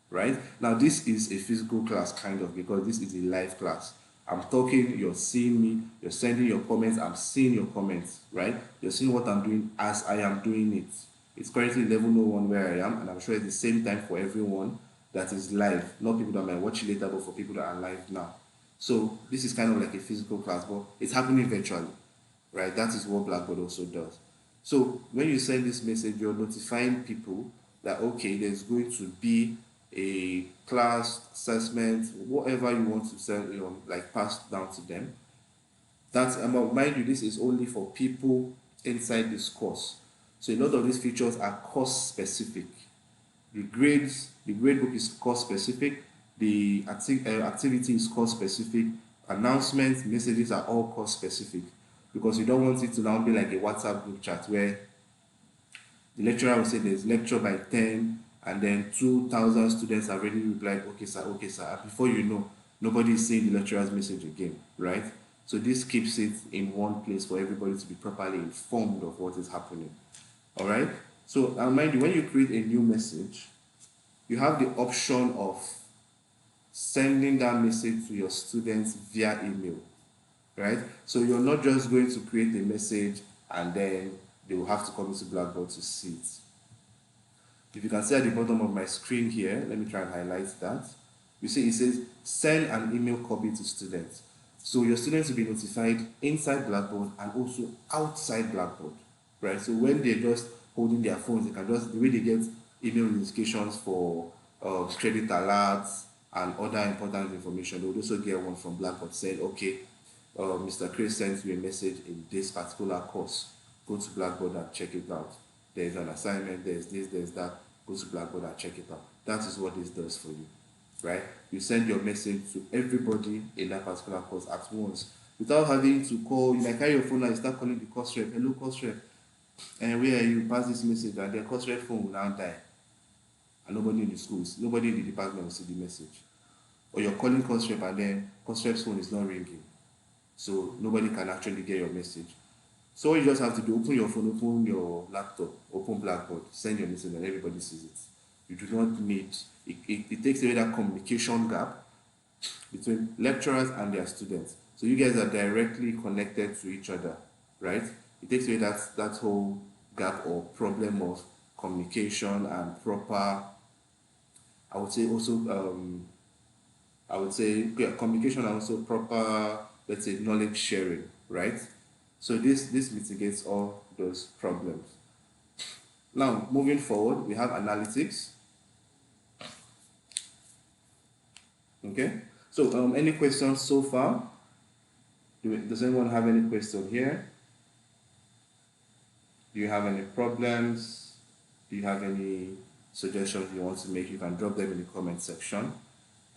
right? Now this is a physical class kind of, because this is a live class. I'm talking, you're seeing me, you're sending your comments, I'm seeing your comments, right? You're seeing what I'm doing as I am doing it. It's currently level 01 where I am, and I'm sure it's the same time for everyone that is live. Not people that might watch it later, but for people that are live now. So this is kind of like a physical class, but it's happening virtually, right? That is what Blackboard also does. So when you send this message, you're notifying people that, okay, there's going to be a class assessment, whatever you want to send, like pass down to them. That's mind you, this is only for people inside this course. So a lot of these features are course specific. The gradebook is course specific. The activity is course specific. Announcements, messages are all course specific, because you don't want it to now be like a WhatsApp group chat where the lecturer will say there's lecture by 10 and then 2,000 students have already replied, okay sir, okay sir. And before you know, nobody is seeing the lecturer's message again, right? So this keeps it in one place for everybody to be properly informed of what is happening. All right. So mind you, when you create a new message, you have the option of sending that message to your students via email, right? So you're not just going to create a message and then they will have to come into Blackboard to see it. If you can see at the bottom of my screen here, let me try and highlight that. You see it says send an email copy to students. So your students will be notified inside Blackboard and also outside Blackboard, right? So when they're just holding their phones, they can just, the way they get email notifications for credit alerts and other important information, they will also get one from Blackboard saying, okay, Mr. Chris sent you a message in this particular course. Go to Blackboard and check it out. There's an assignment, there's this, there's that. Go to Blackboard and check it out. That is what this does for you, right? You send your message to everybody in that particular course at once without having to call. You might carry your phone and you start calling the course rep. Hello, course rep. And where you pass this message, and the course rep phone will now die. And nobody in the schools, nobody in the department will see the message. Or you're calling course rep and then course rep's phone is not ringing. So nobody can actually get your message. So all you just have to do, open your phone, open your laptop, open Blackboard, send your message and everybody sees it. You do not need, it takes away that communication gap between lecturers and their students. So you guys are directly connected to each other, right? It takes away that whole gap or problem of communication and proper, I would say also, communication and also proper, let's say, knowledge sharing, right? So this mitigates all those problems. Now, moving forward, we have analytics. Okay, so any questions so far? Does anyone have any question here? Do you have any problems? Do you have any suggestions you want to make? You can drop them in the comment section.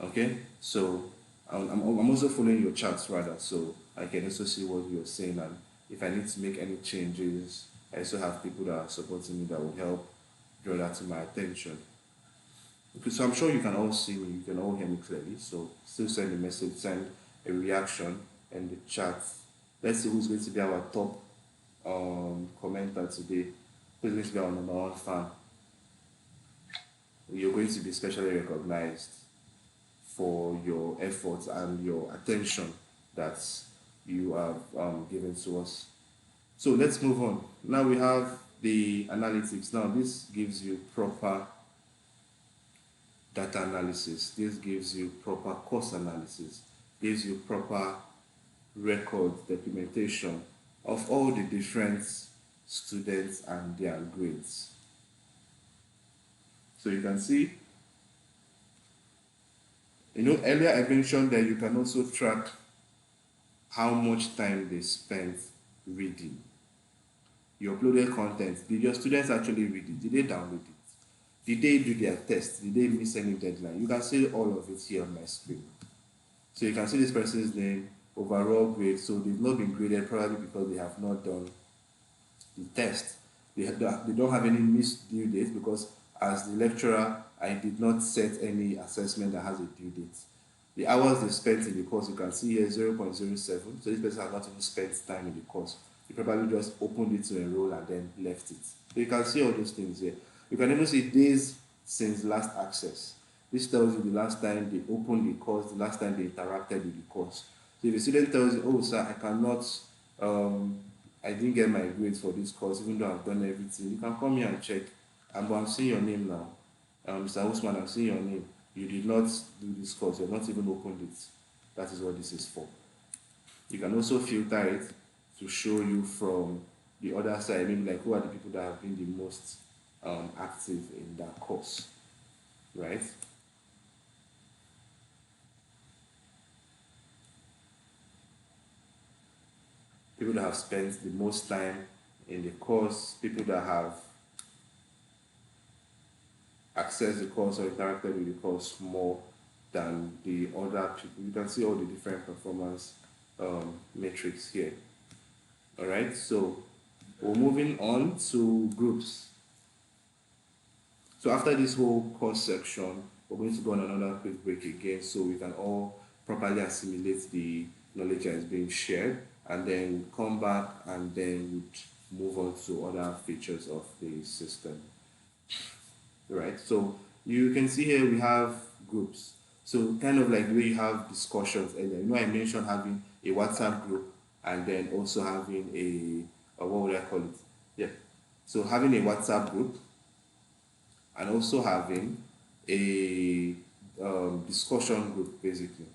Okay, so I'm also following your charts rather, so I can also see what you're saying, and if I need to make any changes, I also have people that are supporting me that will help draw that to my attention. Okay, so I'm sure you can all see me, you can all hear me clearly, so still send a message, send a reaction in the chat. Let's see who's going to be our top commenter today, who's going to be our #1 fan. You're going to be specially recognized for your efforts and your attention that you have given to us. So let's move on. Now we have the analytics. Now this gives you proper data analysis. This gives you proper course analysis. Gives you proper record documentation of all the different students and their grades. So you can see, earlier I mentioned that you can also track how much time they spent reading. You uploaded content. Did your students actually read it? Did they download it? Did they do their test? Did they miss any deadline? You can see all of it here on my screen. So you can see this person's name, overall grade. So they've not been graded probably because they have not done the test. They don't have any missed due dates because as the lecturer, I did not set any assessment that has a due date. The hours they spent in the course, you can see here 0.07. So this person has not even spent time in the course. He probably just opened it to enroll and then left it. So you can see all those things here. You can even see days since last access. This tells you the last time they opened the course, the last time they interacted with the course. So if a student tells you, oh sir, I cannot, I didn't get my grades for this course, even though I've done everything, you can come here and check. But I'm seeing your name now. Mr. Usman, I'm seeing your name. You did not do this course, you have not even opened it. That is what this is for. You can also filter it to show you from the other side, maybe like who are the people that have been the most active in that course, right? people that have spent the most time in the course, people that have accessed the course or interacted with the course more than the other people. You can see all the different performance metrics here. All right, so we're moving on to groups. So after this whole course section, we're going to go on another quick break again so we can all properly assimilate the knowledge that is being shared, and then come back and then move on to other features of the system. Right, so you can see here we have groups. So kind of like the way you have discussions earlier. I mentioned having a WhatsApp group and then also having what would I call it? Yeah. So having a WhatsApp group and also having a discussion group, basically.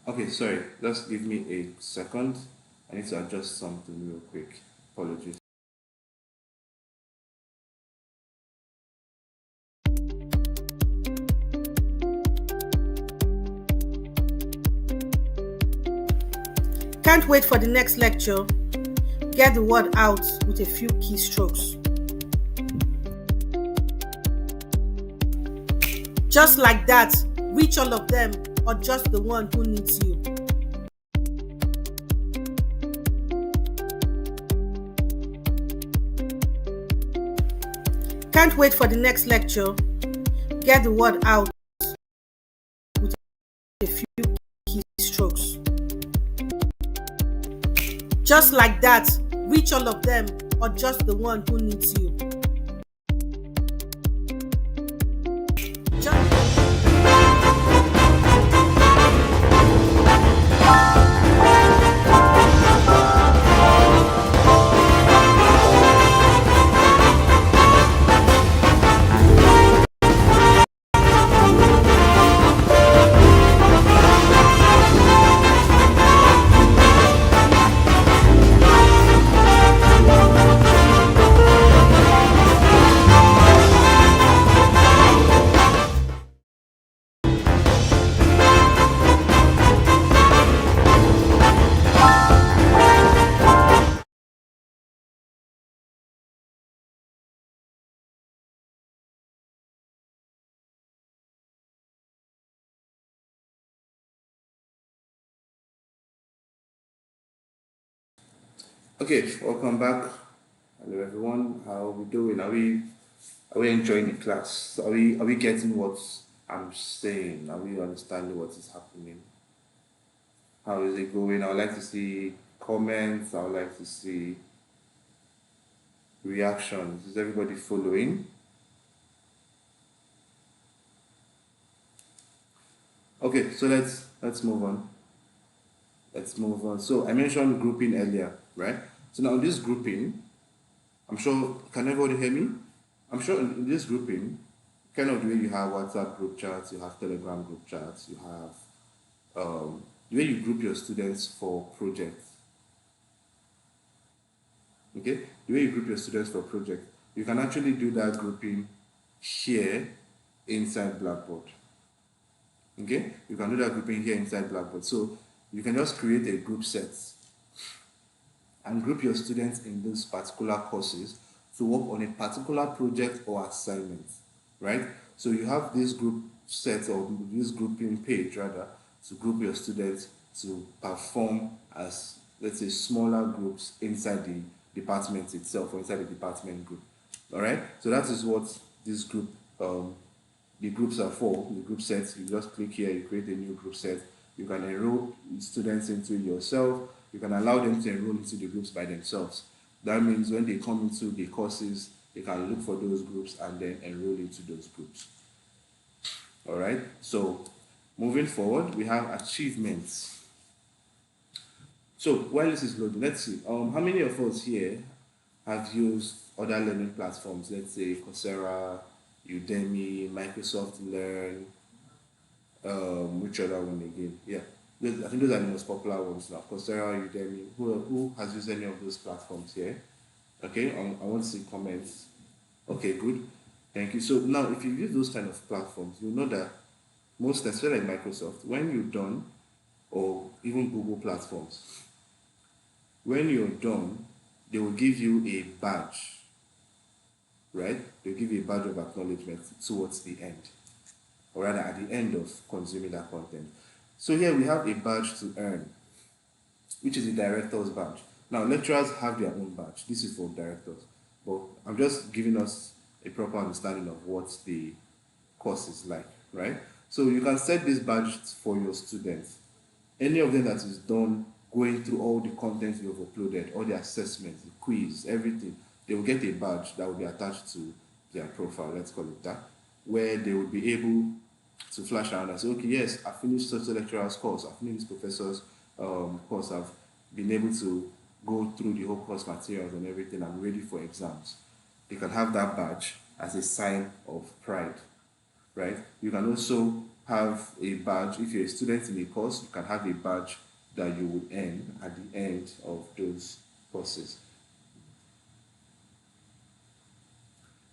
Okay, sorry, just give me a second. I need to adjust something real quick. Apologies. Can't wait for the next lecture. Get the word out with a few keystrokes. Just like that, reach all of them or just the one who needs you. Can't wait for the next lecture. Get the word out with a few keystrokes. Just like that, reach all of them or just the one who needs you. Okay, welcome back. Hello everyone. How are we doing? Are we enjoying the class? Are we getting what I'm saying? Are we understanding what is happening? How is it going? I would like to see comments. I would like to see reactions. Is everybody following? Okay, so let's move on. Let's move on. So I mentioned grouping earlier, right? So now this grouping, I'm sure, can everybody hear me? I'm sure in this grouping, kind of the way you have WhatsApp group chats, you have Telegram group chats, you have the way you group your students for projects. Okay, the way you group your students for projects, you can actually do that grouping here inside Blackboard. Okay, you can do that grouping here inside Blackboard. So you can just create a group set and group your students in those particular courses to work on a particular project or assignment, right? So you have this group set or this grouping page rather to group your students to perform as, let's say, smaller groups inside the department itself or inside the department group. All right, so that is what this group the groups are for. The group sets, you just click here, you create a new group set. You can enroll students into it yourself. You can allow them to enroll into the groups by themselves. That means when they come into the courses, they can look for those groups and then enroll into those groups. All right, so moving forward, we have achievements. So while this is loading, let's see, how many of us here have used other learning platforms? Let's say Coursera, Udemy, Microsoft Learn, which other one again? Yeah, I think those are the most popular ones now. Coursera, Udemy. Who has used any of those platforms here? Okay, I want to see comments. Okay, good. Thank you. So now, if you use those kind of platforms, you know that most, especially like Microsoft, when you're done, or even Google platforms, when you're done, they will give you a badge, right? They'll give you a badge of acknowledgement towards the end, or rather at the end of consuming that content. So here we have a badge to earn, which is the director's badge. Now, lecturers have their own badge. This is for directors. But I'm just giving us a proper understanding of what the course is like, right? So you can set this badge for your students. Any of them that is done going through all the content you have uploaded, all the assessments, the quiz, everything, they will get a badge that will be attached to their profile, let's call it that, where they will be able to flash around and say, okay, yes, I finished such a lecturer's course, I finished this professor's course, I've been able to go through the whole course materials and everything, I'm ready for exams. You can have that badge as a sign of pride, right? You can also have a badge, if you're a student in a course, you can have a badge that you would earn at the end of those courses.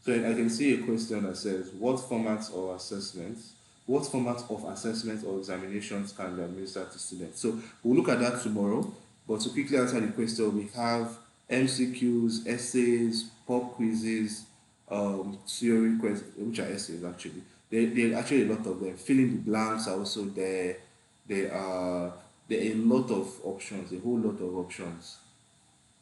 So I can see a question that says, what formats of assessments or examinations can be administered to students? So we'll look at that tomorrow, but to quickly answer the question, we have MCQs, essays, pop quizzes, theory questions, which are essays actually. There are actually a lot of them. Filling the blanks are also there. There are a lot of options, a whole lot of options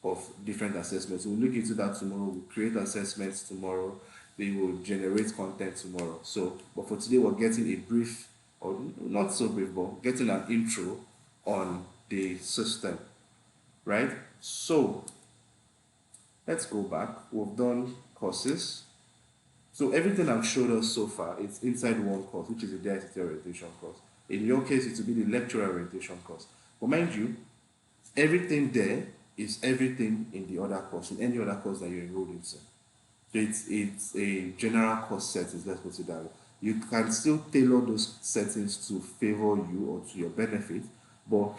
of different assessments. We'll look into that tomorrow. We'll create assessments tomorrow. They will generate content tomorrow. So, but for today, we're getting a brief, or not so brief, but getting an intro on the system, right? So, let's go back. We've done courses. So everything I've showed us so far is inside one course, which is a DICT orientation course. In your case, it will be the lecturer orientation course. But mind you, everything there is everything in the other course, in any other course that you're enrolled into. So it's a general course settings, let's put it that way. You can still tailor those settings to favor you or to your benefit, but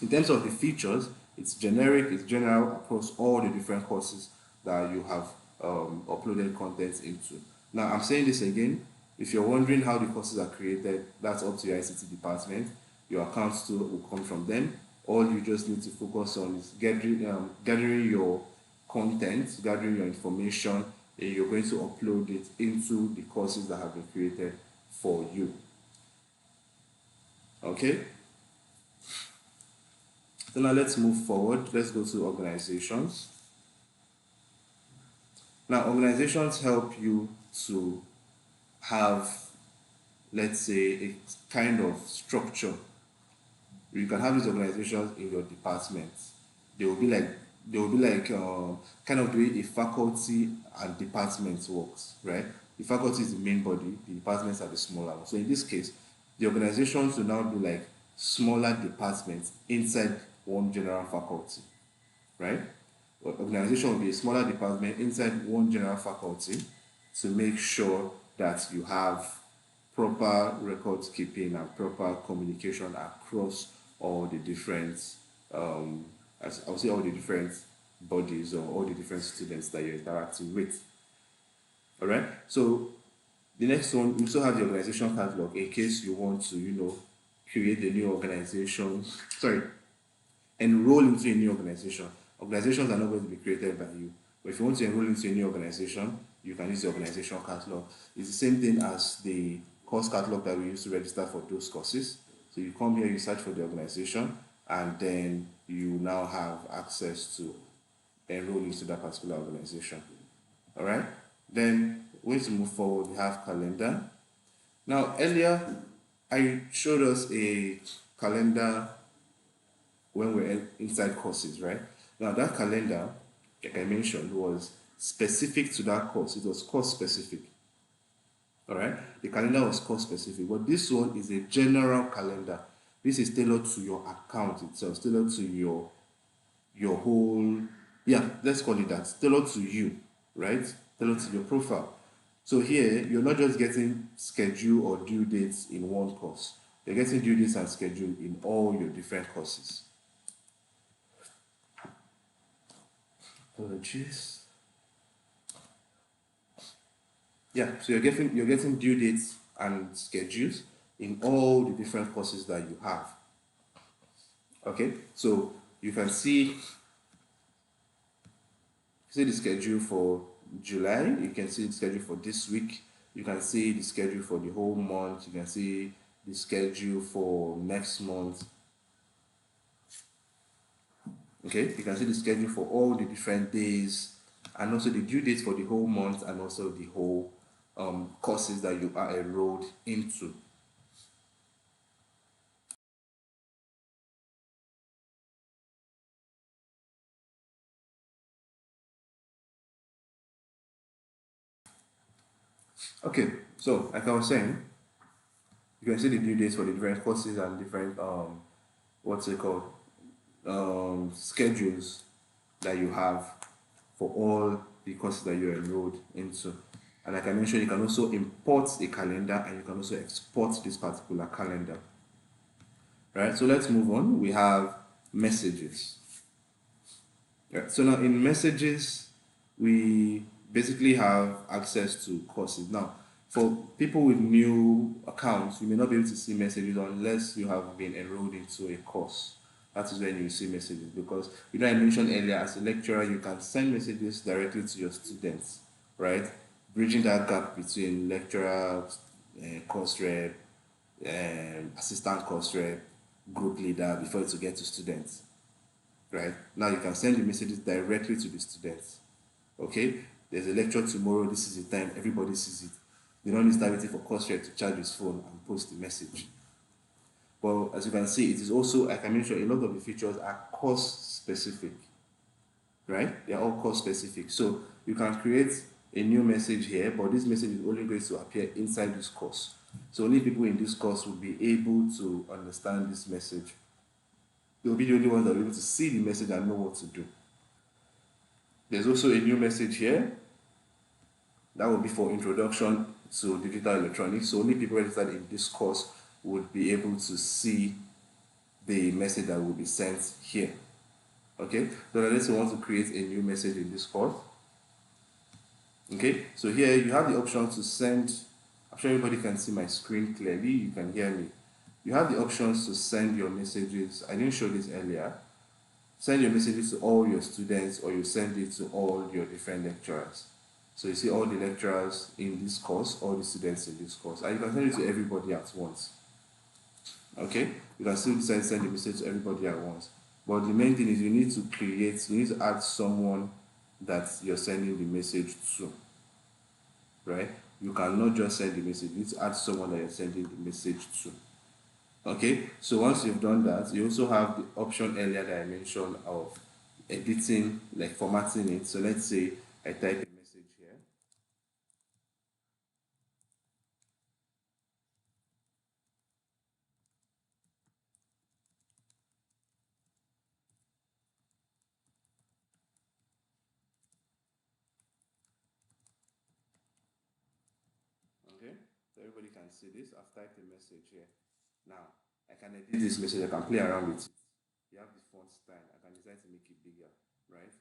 in terms of the features, it's generic, it's general across all the different courses that you have uploaded content into. Now, I'm saying this again, if you're wondering how the courses are created, that's up to your ICT department. Your accounts too will come from them. All you just need to focus on is gathering your content, gathering your information, and you're going to upload it into the courses that have been created for you. Okay? So now let's move forward. Let's go to organizations. Now, organizations help you to have, let's say, a kind of structure. You can have these organizations in your department. They will be like kind of the way a faculty and department works, right? The faculty is the main body, the departments are the smaller ones. So in this case, the organizations will now be like smaller departments inside one general faculty, right? Organization will be a smaller department inside one general faculty to make sure that you have proper records keeping and proper communication across all the different, as I would say, all the different bodies or all the different students that you're interacting with. All right. So the next one, we also have the organization catalog in case you want to, create a new organization. Enroll into a new organization. Organizations are not going to be created by you. But if you want to enroll into a new organization, you can use the organization catalog. It's the same thing as the course catalog that we use to register for those courses. So you come here, you search for the organization, and then you now have access to enroll into that particular organization. All right? Then, way to move forward, we have calendar. Now, earlier, I showed us a calendar when we're inside courses, right? Now, that calendar, like I mentioned, was specific to that course. It was course specific. All right? The calendar was course specific, but this one is a general calendar. This is tailored to your account itself, tailored to your whole, let's call it that, tailored to you, right? Tailored to your profile. So here, you're not just getting schedule or due dates in one course, you're getting due dates and schedule in all your different courses. Apologies. Yeah, so you're getting due dates and schedules in all the different courses that you have. Okay, so you can see the schedule for July, you can see the schedule for this week, you can see the schedule for the whole month, you can see the schedule for next month. Okay, you can see the schedule for all the different days and also the due dates for the whole month and also the whole courses that you are enrolled into. Okay, so like I was saying, you can see the due dates for the different courses and different what's it called schedules that you have for all the courses that you're enrolled into. And like I mentioned, you can also import a calendar and you can also export this particular calendar. Right, so let's move on. We have messages. Yeah, so now in messages, we basically have access to courses. Now, for people with new accounts, you may not be able to see messages unless you have been enrolled into a course. That is when you see messages because, I mentioned earlier, as a lecturer, you can send messages directly to your students, right? Bridging that gap between lecturer, course rep, assistant course rep, group leader before it to get to students. Right now, you can send the messages directly to the students. Okay, there's a lecture tomorrow. This is the time. Everybody sees it. They don't need to start waiting for course rep to charge his phone and post the message. But as you can see, it is also, like I mentioned, a lot of the features are course specific. Right? They are all course specific. So you can create a new message here, but this message is only going to appear inside this course. So only people in this course will be able to understand this message. They will be the only ones that will be able to see the message and know what to do. There's also a new message here that will be for introduction to digital electronics. So only people registered in this course would be able to see the message that will be sent here. Okay, so let's say we want to create a new message in this course. Okay, so here you have the option to send. I'm sure everybody can see my screen clearly. You can hear me. You have the options to send your messages. I didn't show this earlier. Send your messages to all your students or you send it to all your different lecturers. So you see all the lecturers in this course, all the students in this course, and you can send it to everybody at once. Okay, you can still send the message to everybody at once. But the main thing is you need to add someone that you're sending the message to. Right? You cannot just send the message, you need to add someone that you're sending the message to. Okay, so once you've done that, you also have the option earlier that I mentioned of editing, like formatting it. So let's say I type a message here. Okay, so everybody can see this. I've typed a message here. Now, I can edit this message, I can play around with it. You have the font style, I can decide to make it bigger, right?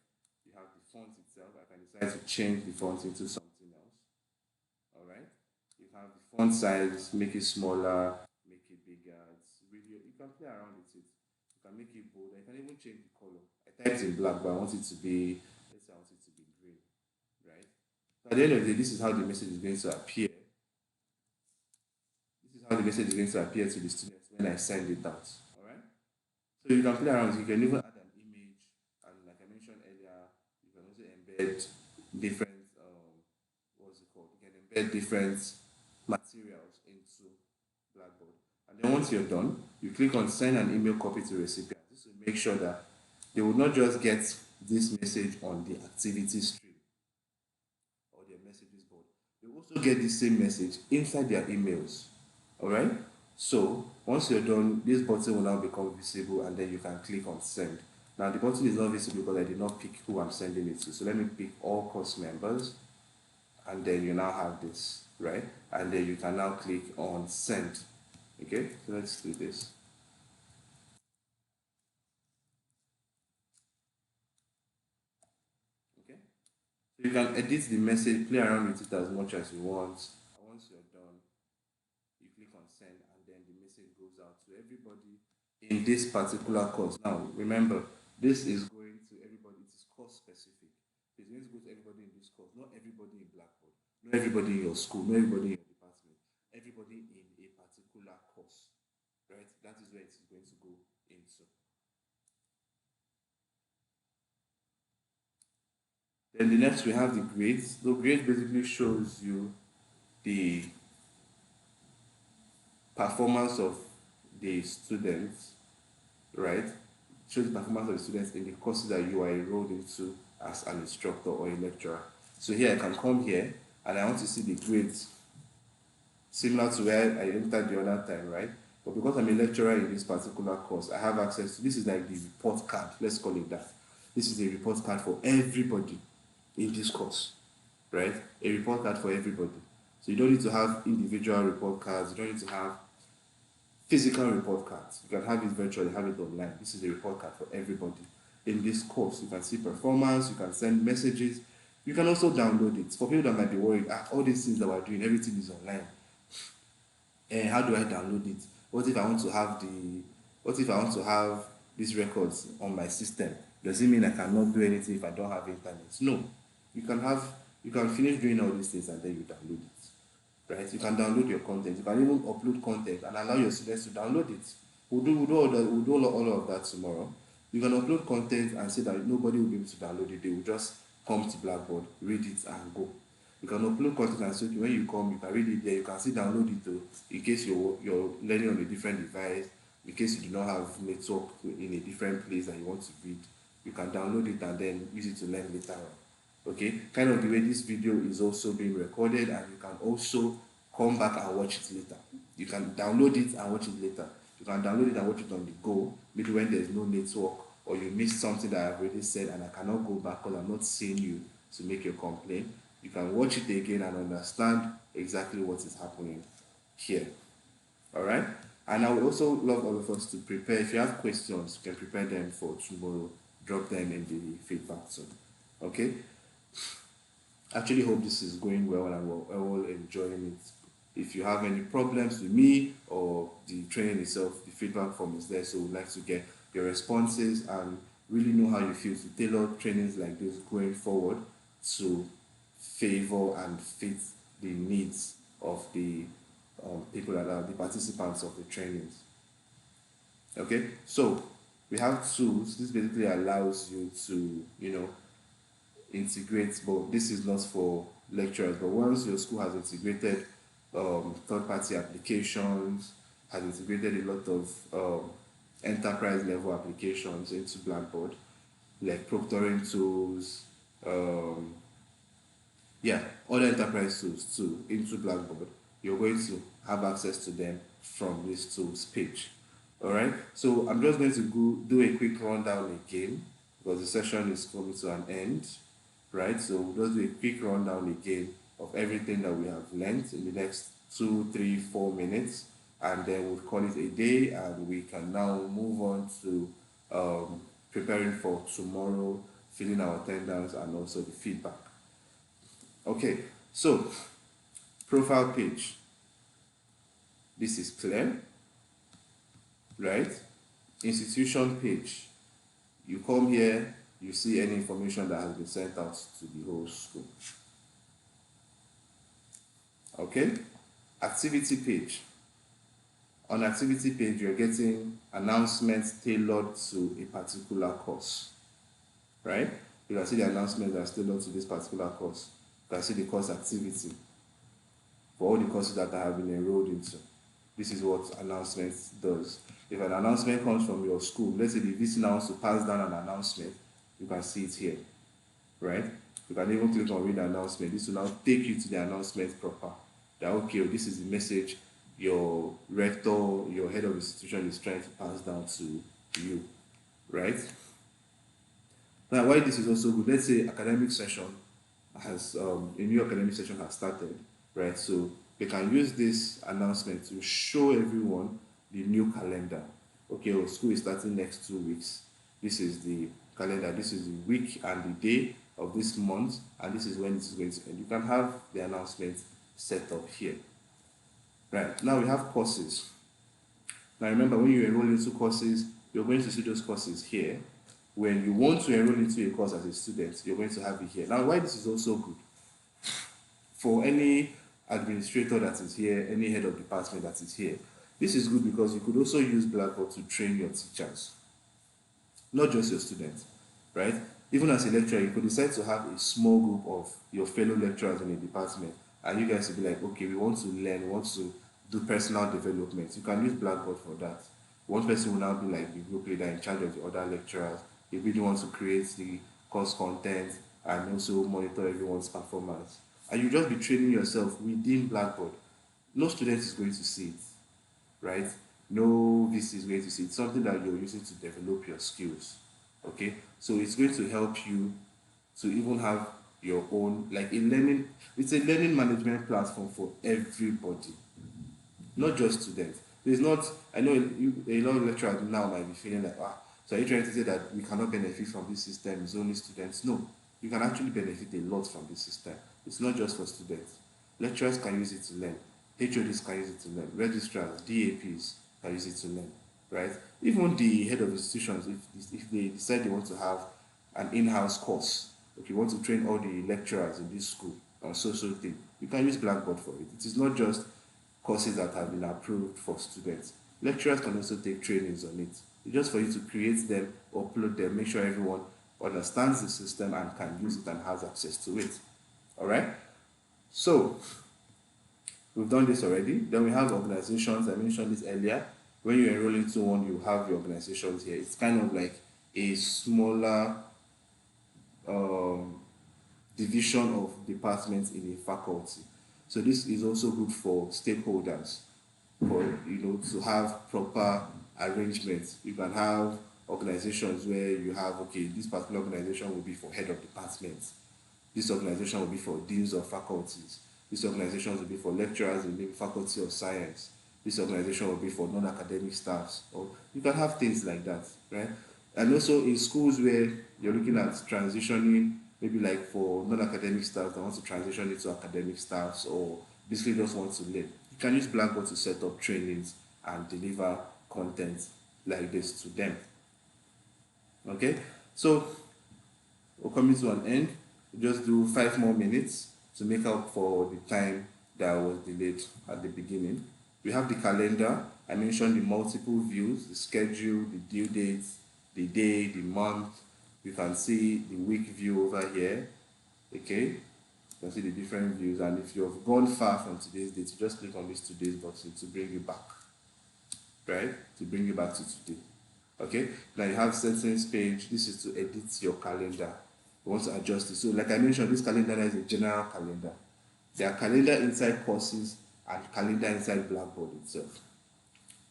You have the font itself, I can decide to change the font into something else. Alright? You have the font size, make it smaller, make it bigger. It's really, you can play around with it. You can make it bold, I can even change the color. I typed in black, but I want it to be, let's say I want it to be green, right? So at the end of the day, this is how the message is going to appear. This is how the message is going to appear to the students when I send it out. Alright? So you can play around. You can even add an image, and like I mentioned earlier, you can also embed different what's it called? You can embed different materials into Blackboard. And then once you're done, you click on send an email copy to recipients. This will make sure that they will not just get this message on the activity stream or their messages board. They will also get the same message inside their emails. Alright? So once you're done, this button will now become visible and then you can click on send. Now the button is not visible because I did not pick who I'm sending it to. So let me pick all course members and then you now have this, right? And then you can now click on send. Okay, so let's do this. Okay, so you can edit the message, play around with it as much as you want. And once you're done, you click on send, and then the message goes out to everybody in this particular course. Now, remember, this is going to everybody, it is course specific. It's going to go to everybody in this course, not everybody in Blackboard, not everybody in your school, not everybody in your department, everybody in a particular course, right? That is where it is going to go into. Then the next we have the grades. The grade basically shows you the performance of the students, right? Shows the performance of the students in the courses that you are enrolled into as an instructor or a lecturer. So here I can come here and I want to see the grades similar to where I entered the other time, right? But because I'm a lecturer in this particular course, I have access to this is like the report card, let's call it that. This is a report card for everybody in this course, right? A report card for everybody. So you don't need to have individual report cards, you don't need to have physical report cards. You can have it virtually, have it online. This is a report card for everybody in this course. You can see performance, you can send messages, you can also download it. For people that might be worried, all these things that we're doing, everything is online. And how do I download it? What if I want to have these records on my system? Does it mean I cannot do anything if I don't have internet? No. You can finish doing all these things and then you download it. Right? You can download your content. You can even upload content and allow your students to download it. We'll do all of that tomorrow. You can upload content and say that nobody will be able to download it. They will just come to Blackboard, read it, and go. You can upload content and say, okay, when you come, you can read it there. You can still download it too, in case you're learning on a different device, in case you do not have network in a different place and you want to read. You can download it and then use it to learn later on. Okay, kind of the way this video is also being recorded, and you can also come back and watch it later. You can download it and watch it later. You can download it and watch it on the go, maybe when there's no network or you missed something that I've already said and I cannot go back because I'm not seeing you to make your complaint. You can watch it again and understand exactly what is happening here. All right, and I would also love all of us to prepare. If you have questions, you can prepare them for tomorrow. Drop them in the feedback zone. Okay, actually hope this is going well and we're all enjoying it. If you have any problems with me or the training itself, the feedback form is there, so we'd like to get your responses and really know how you feel to tailor trainings like this going forward to favor and fit the needs of the people that are the participants of the trainings. Okay, so we have tools. This basically allows you to, integrate, but this is not for lecturers. But once your school has integrated third-party applications, has integrated a lot of enterprise level applications into Blackboard, like proctoring tools, other enterprise tools too into Blackboard, you're going to have access to them from this tools page. All right, so I'm just going to do a quick rundown again because the session is coming to an end, right? So we'll just do a quick rundown again of everything that we have learned in the next 2, 3, 4 minutes, and then we'll call it a day, and we can now move on to preparing for tomorrow, filling our attendance, and also the feedback. Okay, so profile page. This is clear, right? Institution page. You come here, you see any information that has been sent out to the whole school. Okay, activity page. On activity page, you're getting announcements tailored to a particular course, right? You can see the announcements that are tailored to this particular course. You can see the course activity for all the courses that I have been enrolled into. This is what announcements does. If an announcement comes from your school, let's say the VC now wants to pass down an announcement, you can see it here, right? You can even click on read announcement. This will now take you to the announcement proper. That, okay, this is the message your rector, your head of institution is trying to pass down to you, right? Now, why this is also good, let's say academic session has, a new academic session has started, right? So they can use this announcement to show everyone the new calendar. Okay, well, school is starting next 2 weeks. This is the calendar, this is the week and the day of this month, and this is when it is going to end. You can have the announcement set up here. Right, now we have courses. Now remember, when you enroll into courses, you're going to see those courses here. When you want to enroll into a course as a student, you're going to have it here. Now, why this is also good? For any administrator that is here, any head of department that is here, this is good because you could also use Blackboard to train your teachers, not just your students, right? Even as a lecturer, you could decide to have a small group of your fellow lecturers in a department, and you guys will be like, okay, we want to learn, we want to do personal development. You can use Blackboard for that. One person will now be like the group leader in charge of the other lecturers. He really wants to create the course content and also monitor everyone's performance. And you just be training yourself within Blackboard. No student is going to see it, right? No VC is going to see it. It's something that you're using to develop your skills, okay? So it's going to help you to even have your own, like it's a learning management platform for everybody, not just students. There's not, I know a lot of lecturers now might be feeling like, so are you trying to say that we cannot benefit from this system, it's only students? No, you can actually benefit a lot from this system. It's not just for students. Lecturers can use it to learn. HODs can use it to learn. Registrars, DAPs can use it to learn, right? Even the head of institutions, if they decide they want to have an in-house course, if you want to train all the lecturers in this school on social thing, you can use Blackboard for it. It is not just courses that have been approved for students. Lecturers can also take trainings on it. It's just for you to create them, upload them, make sure everyone understands the system and can use it and has access to it. All right? So, we've done this already. Then we have organizations. I mentioned this earlier. When you enroll into one, you have your organizations here. It's kind of like a smaller division of departments in a faculty. So this is also good for stakeholders, for to have proper arrangements. You can have organizations where you have, okay, this particular organization will be for head of departments. This organization will be for deans of faculties. This organization will be for lecturers in the faculty of science. This organization will be for non-academic staffs. Or you can have things like that, right? And also in schools where you're looking at transitioning, maybe like for non-academic staff that want to transition into academic staffs or basically just want to learn, you can use Blackboard to set up trainings and deliver content like this to them. Okay, so we're coming to an end. We'll just do 5 more minutes to make up for the time that was delayed at the beginning. We have the calendar. I mentioned the multiple views, the schedule, the due dates, the day, the month. You can see the week view over here. Okay, you can see the different views, and if you've gone far from today's date, you just click on this today's button to bring you back, right? To bring you back to today. Okay, now you have settings page. This is to edit your calendar. You want to adjust it. So like I mentioned, this calendar is a general calendar. There are calendar inside courses and calendar inside Blackboard itself.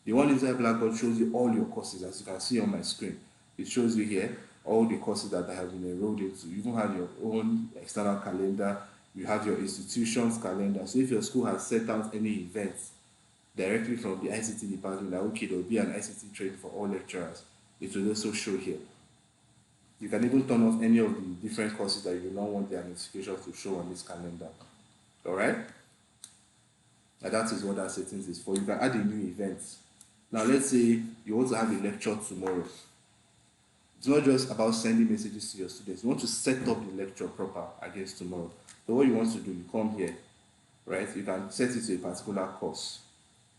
The one inside Blackboard shows you all your courses, as you can see on my screen. It shows you here all the courses that I have been enrolled into. You even have your own external calendar. You have your institution's calendar. So if your school has set out any events directly from the ICT department, that okay, there will be an ICT training for all lecturers, it will also show here. You can even turn off any of the different courses that you don't want their notifications to show on this calendar. Alright? And that is what that settings is for. You can add a new event. Now let's say you want to have a lecture tomorrow. It's not just about sending messages to your students. You want to set up the lecture proper against tomorrow. So what you want to do, you come here, right? You can set it to a particular course.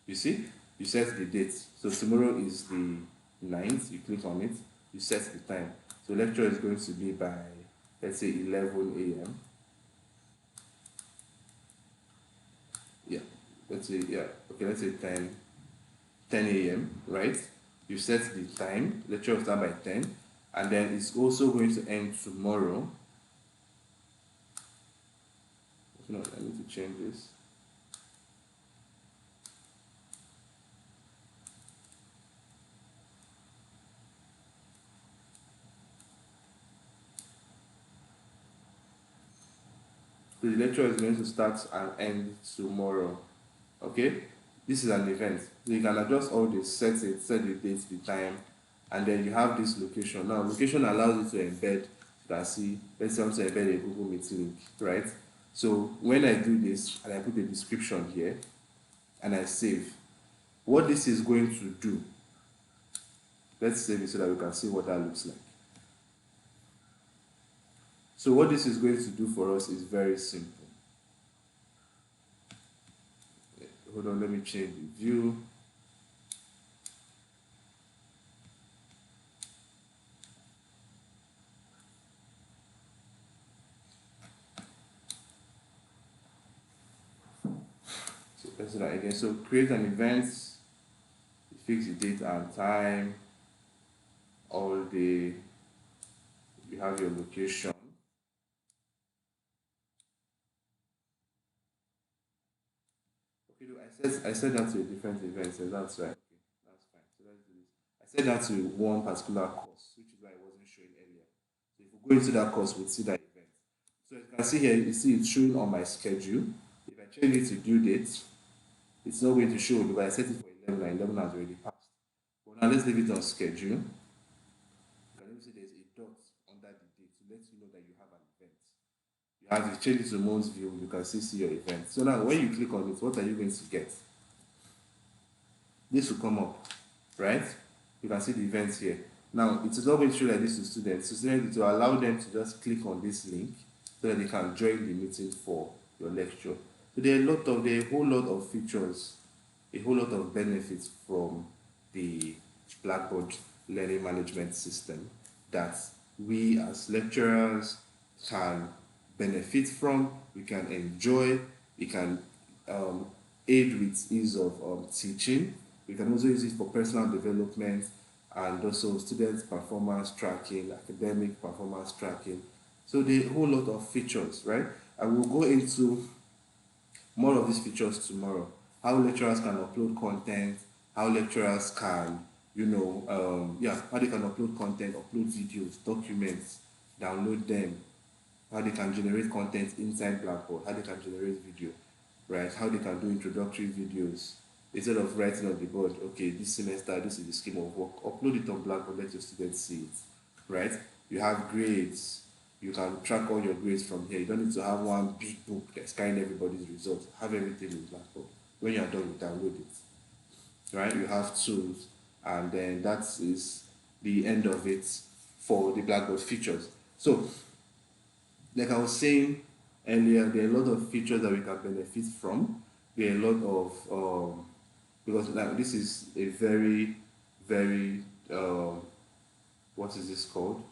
You see? You set the date. So tomorrow is the 9th. You click on it. You set the time. So lecture is going to be by, let's say, 11 a.m. Yeah. Let's say, yeah. Okay, let's say 10 a.m., right? You set the time. Lecture will start by 10. And then it's also going to end tomorrow. No, I need to change this. So the lecture is going to start and end tomorrow. Okay, this is an event. So you can adjust all this, set it, set the date, the time, and then you have this location. Now, location allows you to embed, you can see, let's say I want to embed a Google Meet link, right? So when I do this and I put a description here and I save, what this is going to do, let's save it so that we can see what that looks like. So what this is going to do for us is very simple. Hold on, let me change the view. So let's do that again. So create an event, fix the date and time, all day, you have your location. Okay, I set that to a different event, so that's right. Okay, that's fine. So let's do this. I set that to one particular course, which is why I wasn't showing earlier. So if we go into that course, we'll see that event. So you can see here, you see it's showing on my schedule. If I change it to due date, it's not going to show because I set it for 11 and 11 has already passed. But now let's leave it on schedule. You can even see there's a dot under the date to let you know that you have an event. You have to change it to month's view, you can still see your event. So now when you click on it, what are you going to get? This will come up, right? You can see the events here. Now, it is not going to show like this to students. To students, it will allow them to just click on this link so that they can join the meeting for your lecture. So there are a whole lot of features, a whole lot of benefits from the Blackboard learning management system that we as lecturers can benefit from, we can enjoy, we can aid with ease of teaching. We can also use it for personal development and also students' performance tracking, academic performance tracking. So there are a whole lot of features, right? I will go into more of these features tomorrow. How lecturers can upload content, how lecturers can, how they can upload content, upload videos, documents, download them, how they can generate content inside Blackboard, how they can generate video, right? How they can do introductory videos instead of writing on the board, okay, this semester, this is the scheme of work, upload it on Blackboard, let your students see it, right? You have grades, you can track all your grades from here. You don't need to have one big book that's carrying everybody's results. Have everything in Blackboard. When you're done, you download it, right? You have tools, and then that is the end of it for the Blackboard features. So like I was saying earlier, there are a lot of features that we can benefit from. There are a lot of because like this is a very, very what is this called?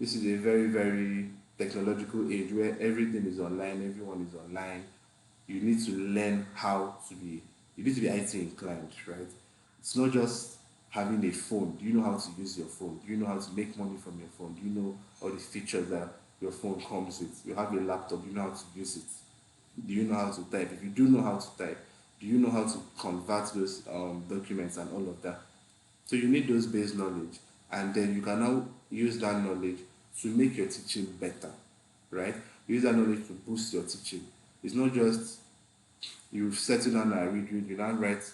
This is a very, very technological age where everything is online, everyone is online. You need to learn how to be. You need to be IT inclined, right? It's not just having a phone. Do you know how to use your phone? Do you know how to make money from your phone? Do you know all the features that your phone comes with? You have a laptop. Do you know how to use it? Do you know how to type? If you do know how to type, do you know how to convert those documents and all of that? So you need those base knowledge, and then you can now use that knowledge to make your teaching better, right? Use that knowledge to boost your teaching. It's not just you settle down and read, you now write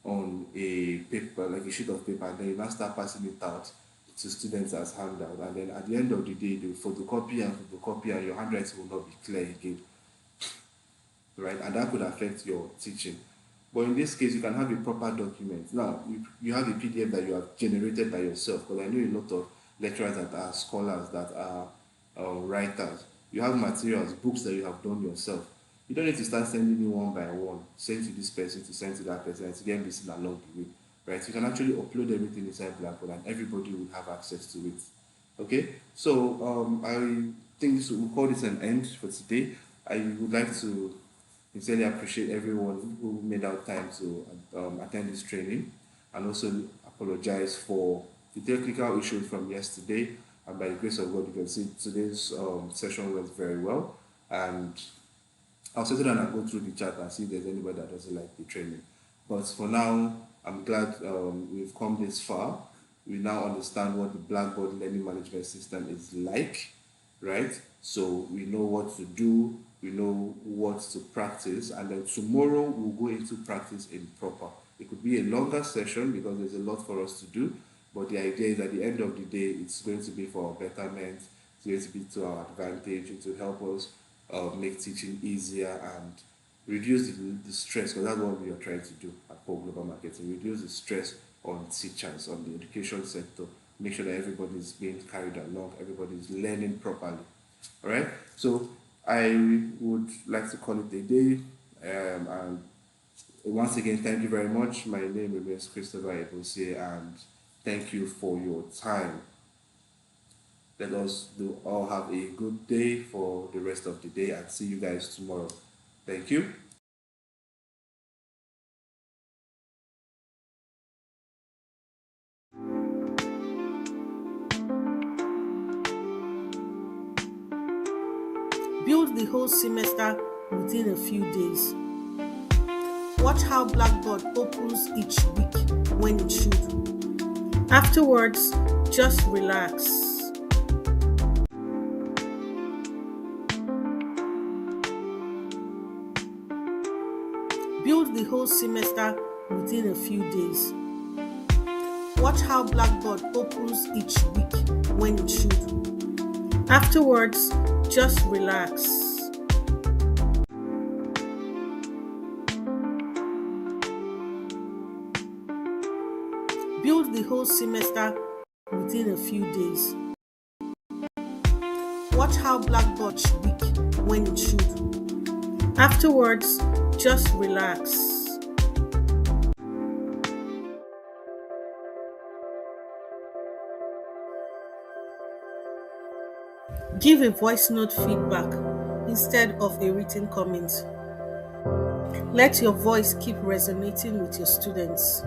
on a paper, like a sheet of paper, and then you now start passing it out to students as handout. And then at the end of the day, they will photocopy and your handwriting will not be clear again, right? And that could affect your teaching. But in this case, you can have a proper document. Now, you have a PDF that you have generated by yourself, because I know a lot of lecturers that are scholars, that are writers. You have materials, books that you have done yourself. You don't need to start sending it one by one, send to this person, to send to that person, and to get listened along the way, right? You can actually upload everything inside Blackboard and everybody will have access to it. Okay, so I think we'll call this an end for today. I would like to sincerely appreciate everyone who made out time to attend this training, and also apologize for the technical issues from yesterday. And by the grace of God, you can see today's session went very well. And I'll settle down and go through the chat and see if there's anybody that doesn't like the training. But for now, I'm glad we've come this far. We now understand what the Blackboard learning management system is like, right? So we know what to do, we know what effort to practice, and then tomorrow we'll go into practice in proper. It could be a longer session because there's a lot for us to do, but the idea is at the end of the day, it's going to be for our betterment, it's going to be to our advantage, it will help us make teaching easier and reduce the stress, because that's what we are trying to do at Paul Global Marketing, reduce the stress on teachers, on the education sector, make sure that everybody is being carried along, everybody is learning properly. All right, so I would like to call it a day, and once again, thank you very much. My name remains Christopher Ebose, and thank you for your time. Let us do all have a good day for the rest of the day, and see you guys tomorrow. Thank you. Build the whole semester within a few days. Watch how Blackboard opens each week when it should. Afterwards, just relax. Build the whole semester within a few days. Watch how Blackboard opens each week when it should. Afterwards, just relax. Build the whole semester within a few days. Watch how Blackboard each week when it should. Afterwards, just relax. Give a voice note feedback instead of a written comment. Let your voice keep resonating with your students.